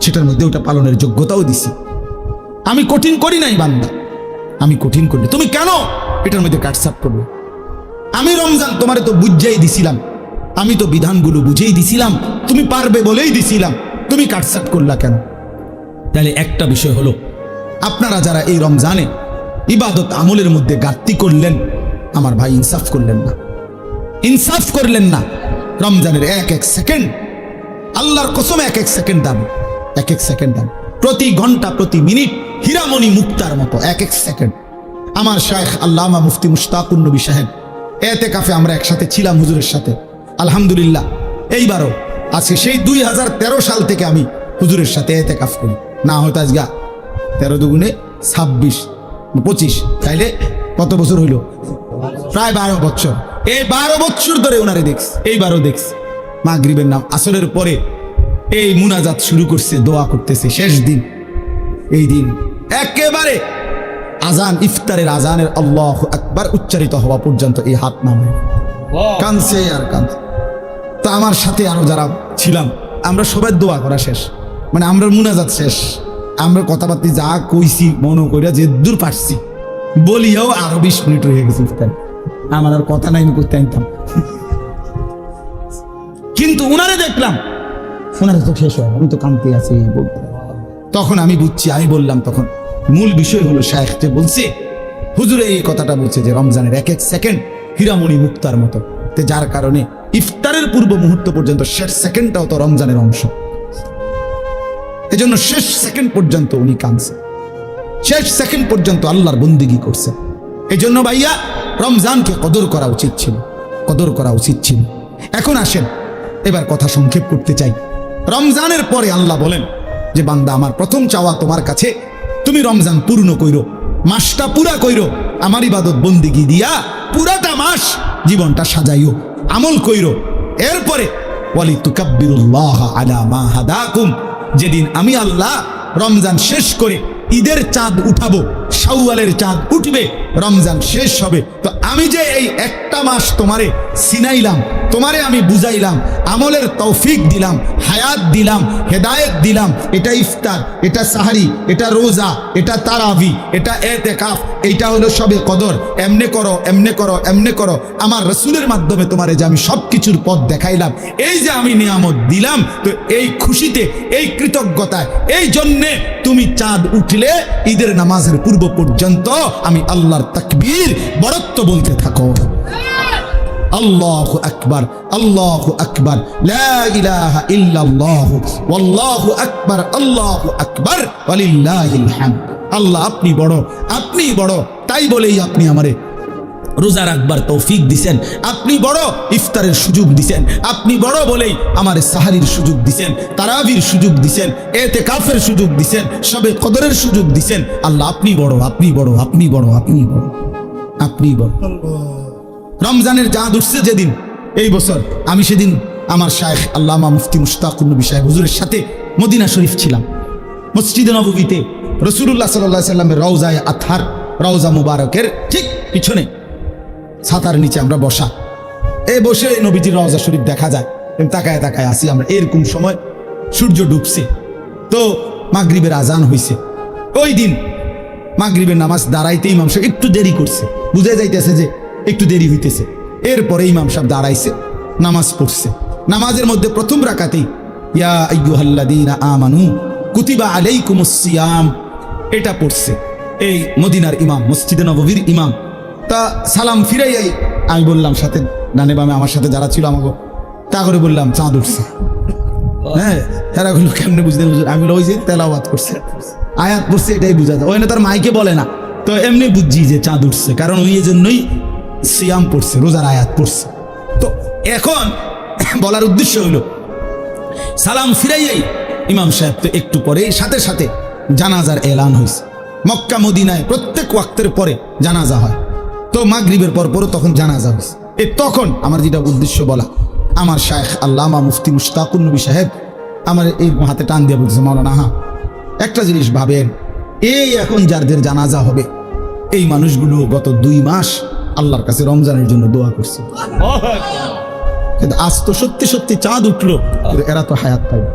সেটার মধ্যে ওটা পালনের যোগ্যতাও দিছি। আমি কঠিন করি নাই বান্দা, আমি কঠিন করি, তুমি কেন এটার মধ্যে কাটসাপ করবে? আমি রমজান তোমারে তো বুঝাই দিছিলাম, আমি তো বিধানগুলো বুঝেই দিছিলাম, তুমি পারবে বলেই দিছিলাম, তুমি কাটসাপ করলা কেন? তাহলে একটা বিষয় হলো, আপনারা যারা এই রমজানে ইবাদত আমলের মধ্যে ঘাটতি করলেন, আমার ভাই ইনসাফ করলেন না, ইনসাফ করলেন না। রমজানের 1 সেকেন্ড, আল্লাহর কসম 1 সেকেন্ড দাম, 1 সেকেন্ড দাম, প্রতি ঘন্টা প্রতি মিনিট হীরামণি মুক্তার মতো 1 সেকেন্ড। আমার শায়েখ আল্লামা মুফতি মুশতাকুর নবী সাহেব এতেকাফে আমরা একসাথে ছিলাম হুজুরের সাথে, আলহামদুলিল্লাহ। এইবারও আজকে সেই 2013 সাল থেকে আমি হুজুরের সাথে এতেকাফ করি, না হয়তো আজকে 13 দুগুণে 26 25, তাইলে কত বছর হইল? প্রায় 12 বছর। এই 12 বছর ধরে ওনারে দেখছি, এইবারও দেখছি। মাগরিবের নাম আসরের পরে এই মুনাজাত শুরু করছে, দোয়া করতেছে। শেষ দিন, এই দিন একেবারে আজান, ইফতারের আজানের আল্লাহু আকবার উচ্চারিত হওয়া পর্যন্ত এই হাত নামে কানছে আর কানছে। তো আমার সাথে আরো যারা ছিলাম, আমরা সবাই দোয়া করা শেষ, মানে আমরা মুনাজাত শেষ, আমরা কথাবার্তা যা কইছি মনে কইরা যে দূর পারছি বলিয়াও আরো 20 মিনিট হয়ে গেছে ইফতার। আমার আর কথা নাই, আমি করতে আনতাম, কিন্তু উনারে দেখলাম ওনারে তো শেষ হয়, আমি তো কানতে আছি বলতে। তখন আমি বুঝছি, আমি বললাম, তখন মূল বিষয় হলো শায়েখ যে বলছে, হুজুরে এই কথাটা বলছে যে রমজানের 1 সেকেন্ড হীরামণি মুক্তার মতো, যার কারণে ইফতারের পূর্ব মুহূর্ত পর্যন্ত শেষ সেকেন্ডটাও তো রমজানের অংশ। এজন্য শেষ সেকেন্ড পর্যন্ত উনি কাঁদছে, শেষ সেকেন্ড পর্যন্ত আল্লাহর বন্দিগি করছে। এজন্য ভাইয়া রমজানকে কদর করা উচিত ছিল, কদর করা উচিত ছিল। এখন আসেন, এবার কথা সংক্ষেপ করতে চাই। রমজানের পরে আল্লাহ বলেন যে বান্দা, আমার প্রথম চাওয়া তোমার কাছে, তুমি রমজান পূর্ণ কইরো, মাসটা পুরা কইরো, আমার ইবাদত বন্দিগি দিয়া পুরাটা মাস জীবনটা সাজাইও, আমল কইরো। এরপরে ওয়ালি তুকাব্বিরুল্লাহ আলা মা হাদাকুম, যেদিন আমি আল্লাহ রমজান শেষ করে ঈদের চাঁদ উঠাবো, শাওয়ালের চাঁদ উঠবে, রমজান শেষ হবে, তো আমি যে এই একটা মাস তোমারে সিনাইলাম, তোমারে আমি বুঝাইলাম, আমলের তৌফিক দিলাম, হায়াত দিলাম, হেদায়েত দিলাম, এটা ইফতার, এটা সাহারি, এটা রোজা, এটা তারাবি, এটা এতেকাফ, এইটা হলো সবে কদর, এমনে করো, এমনে করো, এমনে করো। আমার রাসূলের মাধ্যমে তোমারে যে আমি সব কিছুর পথ দেখাইলাম, এই যে আমি নিয়ামত দিলাম, তো এই খুশিতে, এই কৃতজ্ঞতায়, এই জন্যে তুমি চাঁদ উঠলে ঈদের নামাজের পূর্ব পর্যন্ত আমি আল্লাহর তাকবীর বরত্ব বলতে থাকো। আল্লাহু আকবার, আল্লাহু আকবার, লা ইলাহা ইল্লাল্লাহ, ওয়াল্লাহু আকবার, আল্লাহু আকবার, ওয়ালিল্লাহিল হামদ। আল্লাহ আপনি বড়, আপনি বড়, তাই বলেই আপনি আমারে রোজা রাখবার তৌফিক দিছেন, আপনি বড় ইফতারের সুযোগ দিছেন, আপনি বড় বলেই আমার সাহারির সুযোগ দিছেন, তারাবির সুযোগ দিছেন, এতেকাফের সুযোগ দিছেন, সবে কদরের সুযোগ দিছেন। আল্লাহ আপনি বড়, আপনি বড়, আপনি বড়, আপনি বড়, আপনি বড়। রমজানের চাঁদ উঠছে যেদিন এই বছর, আমি সেদিন আমার শায়েখ আল্লামা মুফতি মুশতাকুর নবী সাহেব হুজুরের সাথে মদিনা শরীফ ছিলাম। মসজিদে নববীতে রাসূলুল্লাহ সাল্লাল্লাহু আলাইহি সাল্লামের রওজায়ে আতহার, রওজা মুবারকের ঠিক পিছনে ছাতার নিচে আমরা বসা। বসে নবীজির রওজা শরীফ দেখা যায়। তাকায় তাকায় আসি আমরা, এরকম সময় সূর্য ডুবছে, তো মাগরিবের আজান হইছে। ওই দিন মাগরিবের নামাজ দাঁড়াইতে ইমাম সাহেব একটু দেরি করছে, বুঝে যাইতেছে যে একটু দেরি হইতেছে। এরপরে ইমাম সাহেব দাঁড়াইছে, নামাজ পড়ছে। নামাজের মধ্যে প্রথম রাকাতেই ইয়া আইয়ুহাল্লাযীনা আমানু কুতিবা আলাইকুমুস সিয়াম এটা পড়ছে এই মদিনার ইমাম, মসজিদে নববীর ইমাম। তা সালাম ফিরাইয়াই আমি বললাম সাথে ডানে বামে আমার সাথে যারা ছিল আমাকে, তা করে বললাম চাঁদ উঠছে। হ্যাঁ, তারা বললো কেমনে বুঝলেন হুজুর? আমি বললাম ওই যে তেলাওয়াত করছে, আয়াত পড়ছে, এটাই বুঝা যায়। ওই না তার মাইকে বলে না, তো এমনি বুঝছি যে চাঁদ উঠছে, কারণ ওই জন্যই সিয়াম পড়ছে, রোজার আয়াত পড়ছে। তো এখন বলার উদ্দেশ্য হলো সালাম ফিরাইয়াই ইমাম সাহেব তো একটু পরে সাথে সাথে জানাজার এলান হয়েছে। মক্কা মদিনায় প্রত্যেক ওয়াক্তের পরে জানাজা হয়, তো মাগরিবের পর পরও তখন জানাজা হয়েছে। তখন আমার যেটা উদ্দেশ্য বলা, আমার শায়েখ আল্লামা মুফতি মুশতাকুর নবী সাহেব আমার এই হাতে টান দিয়ে বলছে, মাওলানা হ্যাঁ একটা জিনিস ভাবেন, এই এখন যাদের জানাজা হবে এই মানুষগুলো গত 2 মাস আল্লাহর কাছে রমজানের জন্য দোয়া করছে, কিন্তু আজ তো সত্যি সত্যি চাঁদ উঠলো, এরা তো হায়াত পাবে।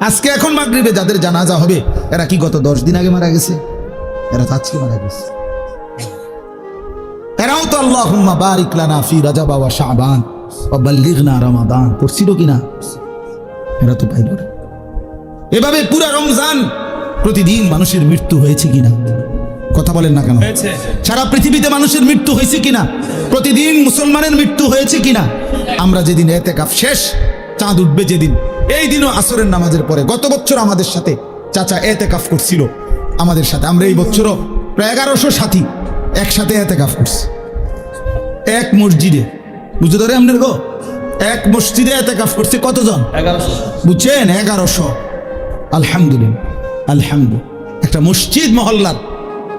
আজকে এখন মাগরিবে যাদের জানাজা হবে এরা কি গত 10 দিন আগে মারা গেছে? এরা তো আজকে মারা গেছে। এরাও তো আল্লাহুম্মা বারিক লানা ফি রাজাব ওয়া শাবান ওয়া বাল্লিগনা রমাদান পড়ছিল কিনা? এরা তো পাইল না। এভাবে পুরো রমজান প্রতিদিন মানুষের মৃত্যু হয়েছে কিনা? কথা বলেন না কেন? সারা পৃথিবীতে মানুষের মৃত্যু হয়েছে কিনা? প্রতিদিন মুসলমানের মৃত্যু হয়েছে কিনা? আমরা যেদিন এতেকাফ শেষ, চাঁদ উঠবে যেদিন, এই দিনও আসরের নামাজের পরে গত বছর আমাদের সাথে চাচা এতেকাফ করছিল আমাদের সাথে। আমরা এই বছরও প্রায় 1100 সাথী একসাথে এতেকাফ করছি এক মসজিদে। বুঝতে ধরে আমাদের গো, এক মসজিদে এতেকাফ করছে কতজন? 1100। বুঝছেন? 1100। আলহামদুলিল্লাহ, আলহামদুলিল্লাহ। একটা মসজিদ মহল্লার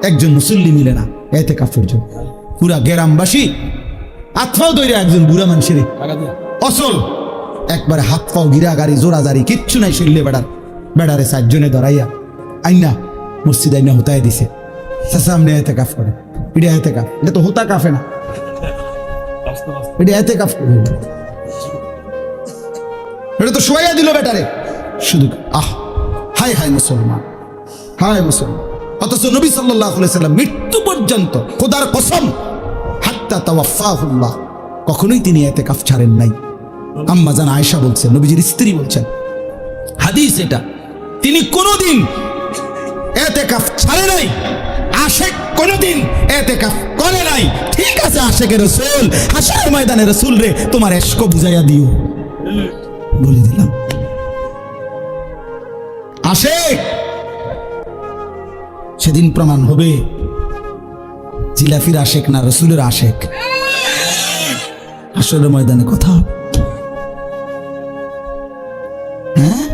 একজন মুসল্লি মিলে না এতেকাফের জন্য, পুরা গ্রামবাসী আতফাও দইরা একজন বুড়া মানুষের অসল একবারে হাত পাও গিরা গাড়ি জোড়াজারি কিচ্ছু নাই, শরীরে বেড়ারে 4 জনে ধরাইয়া আইনা মসজিদ আইনা হুতাই দিছে। সামনে এতেকাফ করে, এটা এতেকাফ, এটা তো হুতা কাফে না, এটা এতেকাফ করে, এটা তো শোয়া দিল বেটারে শুধু। হায় হায় মুসলমান, হায় মুসলমান। অথচ নবী সাল্লাল্লাহু আলাইহি সাল্লাম মৃত্যু পর্যন্ত খোদার কসম হাত্তা তাওয়াফাহুল্লাহ কখনোই তিনি এতেকাফ ছাড়েন নাই। আম্মা জান আয়েশা বলছেন, নবীজির স্ত্রী বলছেন, হাদিস এটা, তিনি কোনোদিন এতেকাফ ছাড়ে নাই। আশেক কোনোদিন এতেকাফ করে নাই। ঠিক আছে আশেকের রাসূল, হাসরের ময়দানে রাসূল রে তোমার ইশক বুঝাইয়া দিও, বলে দিলাম। আশেক সেদিন প্রমাণ হবে জিলাফির আশেক না রাসূলের আশেক। হাসরের ময়দানে কথা হবে। হ্যাঁ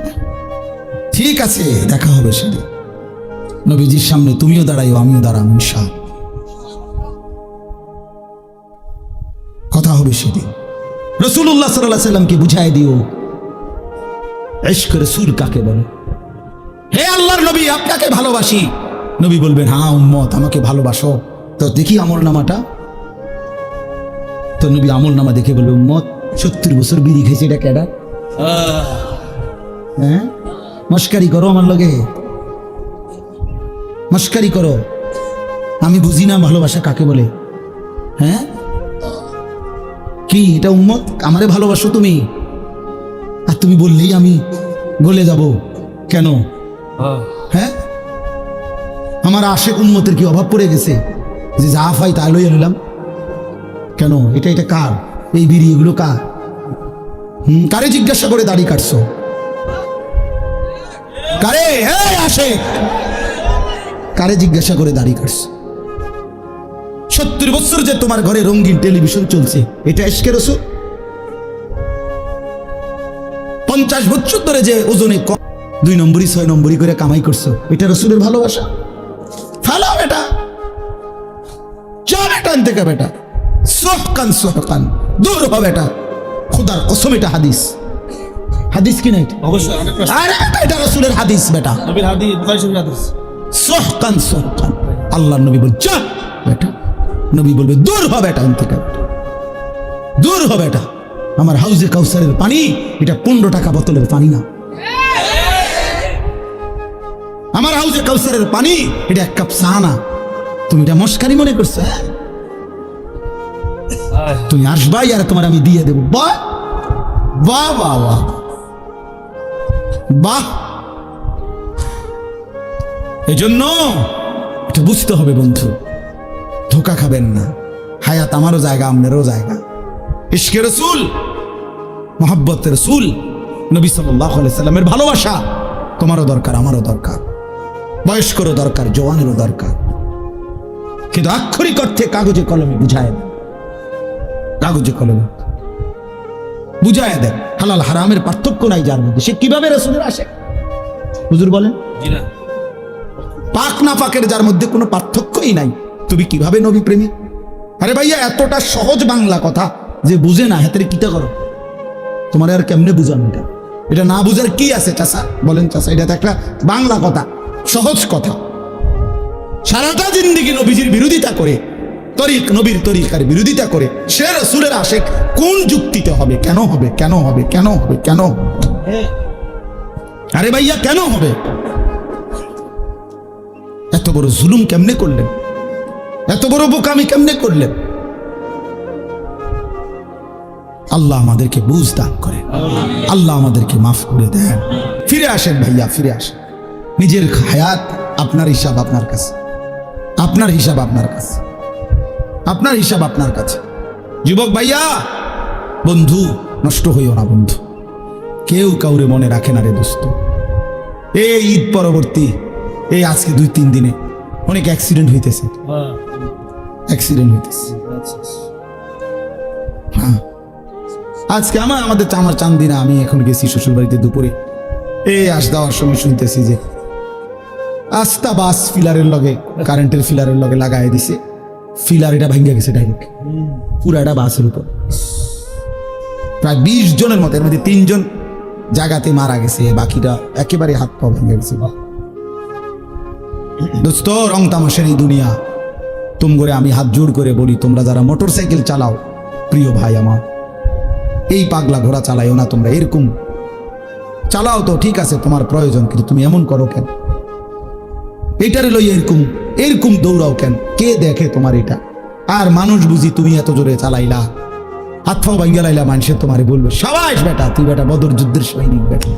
ঠিক আছে, দেখা হবে সেদিন নবীজির সামনে। তুমিও দাঁড়াইও, আমিও দাঁড়াবো ইনশাআল্লাহ। কথা হবে সেদিন। রাসূলুল্লাহ সাল্লাল্লাহু আলাইহি সাল্লামকে বুঝাই দিও ইশক রাসূল কাকে বলে। হে আল্লাহর নবী, আপনাকে ভালোবাসি। নবী বলবেন, হ্যাঁ উম্মত আমাকে ভালোবাসো, তো দেখি আমল নামাটা। তো নবী আমল নামা দেখে বলবে, উম্মত 70 বছর বিড়ি খেয়েছে, এটা কেডা? হ্যাঁ মস্কারি করো আমার লগে, মস্কারি করো, আমি বুঝি না ভালোবাসা কাকে বলে। হ্যাঁ কি এটা উম্মত? আমারে ভালোবাসো তুমি, আর তুমি বললেই আমি গলে যাব কেন? হ্যাঁ আমার আশেক উম্মতের কি অভাব পড়ে গেছে যে যা পাই তাই লইয়া নিলাম কেন? এটা কার? এই বিড়ি এগুলো কার? কারে জিজ্ঞাসা করে দাড়ি কাটছো? কারে? হ্যাঁ আশেক, কারে জিজ্ঞাসা করে দাড়ি কাটছো? 70 বছর যে তোমার ঘরে রঙিন টেলিভিশন চলছে, এটা ইশকে রাসূল? 50 বছর ধরে যে ওজনে 2 নম্বরই 6 নম্বরই করে কামাই করছো, এটা রাসূলের ভালোবাসা? ফালাও এটা, যা বেটা আনতে কা বেটা, সোহকান সোহকান, দূর হবে এটা। খোদার কসম এটা হাদিস, হাদিস কি না এটা? অবশ্যই আরে এটা রাসূলের হাদিস বেটা। নবীর হাদিস, বুখারী শরীফের হাদিস। সোহকান সোহকান, আল্লাহর নবী বল যা বেটা, নবী বলবে দূর হবে এটা আনতে কা বেটা, দূর হবে এটা। আমার হাউজে কাউসারের পানি এটা 15 টাকা বোতলের পানি না। আমার হাউজে কাউসারের পানি এটা 1 কাপ চা না। তুমি এটা মস্কারি মনে করছো? তুমি আসবাই আর তোমার আমি দিয়ে দেবো। বাহ বাহ বাহ বাহ বাহ। এই জন্য এটা বুঝতে হবে বন্ধু, ধোকা খাবেন না। হায়াত আমারও জায়গা, আপনারও জায়গা। ইশকে রাসূল, মুহাব্বতের রাসূল, নবী সাল্লাল্লাহু আলাইহি সাল্লামের ভালোবাসা তোমারও দরকার, আমারও দরকার, বয়স্করও দরকার, জওয়ানেরও দরকার। কিন্তু আক্ষরিক অর্থে কাগজে কলমে বুঝায় দেন, কাগজে কলমে বুঝায় দেন। হালাল হারামের পার্থক্য নাই যার মধ্যে, সে কিভাবে রাসূলের আশিক? হুজুর বলেন জি না, পাক না পাকের যার মধ্যে কোনো পার্থক্যই নাই, তুমি কিভাবে নবী প্রেমী? আরে ভাইয়া এতটা সহজ বাংলা কথা যে বুঝে না, হাতের কিটা করো, তোমার আর কেমনে বুঝানো এটা? এটা না বুঝার কি আছে চাচা? বলেন চাচা, এটা তো একটা বাংলা কথা, সহজ কথা। সারাটা জিন্দেগি নবীজির বিরোধিতা করে, তরিক নবীর তরিকার বিরোধিতা করে, সে রাসূলের আশিক কোন যুক্তিতে হবে? কেন হবে? কেন হবে? কেন হবে? কেন? আরে ভাইয়া কেন হবে? এত বড় জুলুম কেমনে করলেন? এত বড় বোকামি কেমনে করলেন? আল্লাহ আমাদেরকে বুঝ দান করেন, আল্লাহ আমাদেরকে মাফ করে দেন। ফিরে আসেন ভাইয়া, ফিরে আসেন। নিজের হায়াত আপনার হিসাব আপনার কাছে, আপনার হিসাব আপনার কাছে, আপনার হিসাব আপনার কাছে। যুবক ভাইয়া, বন্ধু নষ্ট হইও না বন্ধু, কেউ কাউরে মনে রাখে না রে দোস্ত। এই ঈদ পরবর্তী এই আজকে 2-3 দিনে অনেক অ্যাক্সিডেন্ট হইতেছে, অ্যাক্সিডেন্ট হইতেছে। হ্যাঁ, আজকে আমাদের চান্দিনা, আমি এখন গেছি শ্বশুর বাড়িতে দুপুরে, এই আস দেওয়ার সময় শুনতেছি যে আস্তা বাস ফিলারের লগে, কারেন্টের ফিলারের লগে লাগাই দিছে, ফিলার এটা ভাঙ্গা গেছে ডাইরেক্ট পুরাটা বাসের উপর। প্রায় 20 জনের মতো, এর মধ্যে 3 জন জায়গাতে মারা গেছে, বাকিটা একেবারে হাত পা ভেঙে গেছে। দোস্ত, রং তামাশার এই দুনিয়া, তোমরা আমি হাত জোড় করে বলি, তোমরা যারা মোটরসাইকেল চালাও, প্রিয় ভাই আমার, এই পাগলা ঘোড়া চালাইও না তোমরা। এরকম চালাও তো ঠিক আছে, তোমার প্রয়োজন, কিন্তু তুমি এমন করো কেন? এইটারে লই এরকম এরকম দৌড়াও কেন? কে দেখে তোমার এটা? আর মানুষ বুঝি তুমি এত জোরে চালাইলা, হাত পাও ভাঙ্গা লাইলা, মানুষের তোমারে বলবে সাবাস বেটা, তুই বেটা বদর যুদ্ধের সৈনিক বেটা।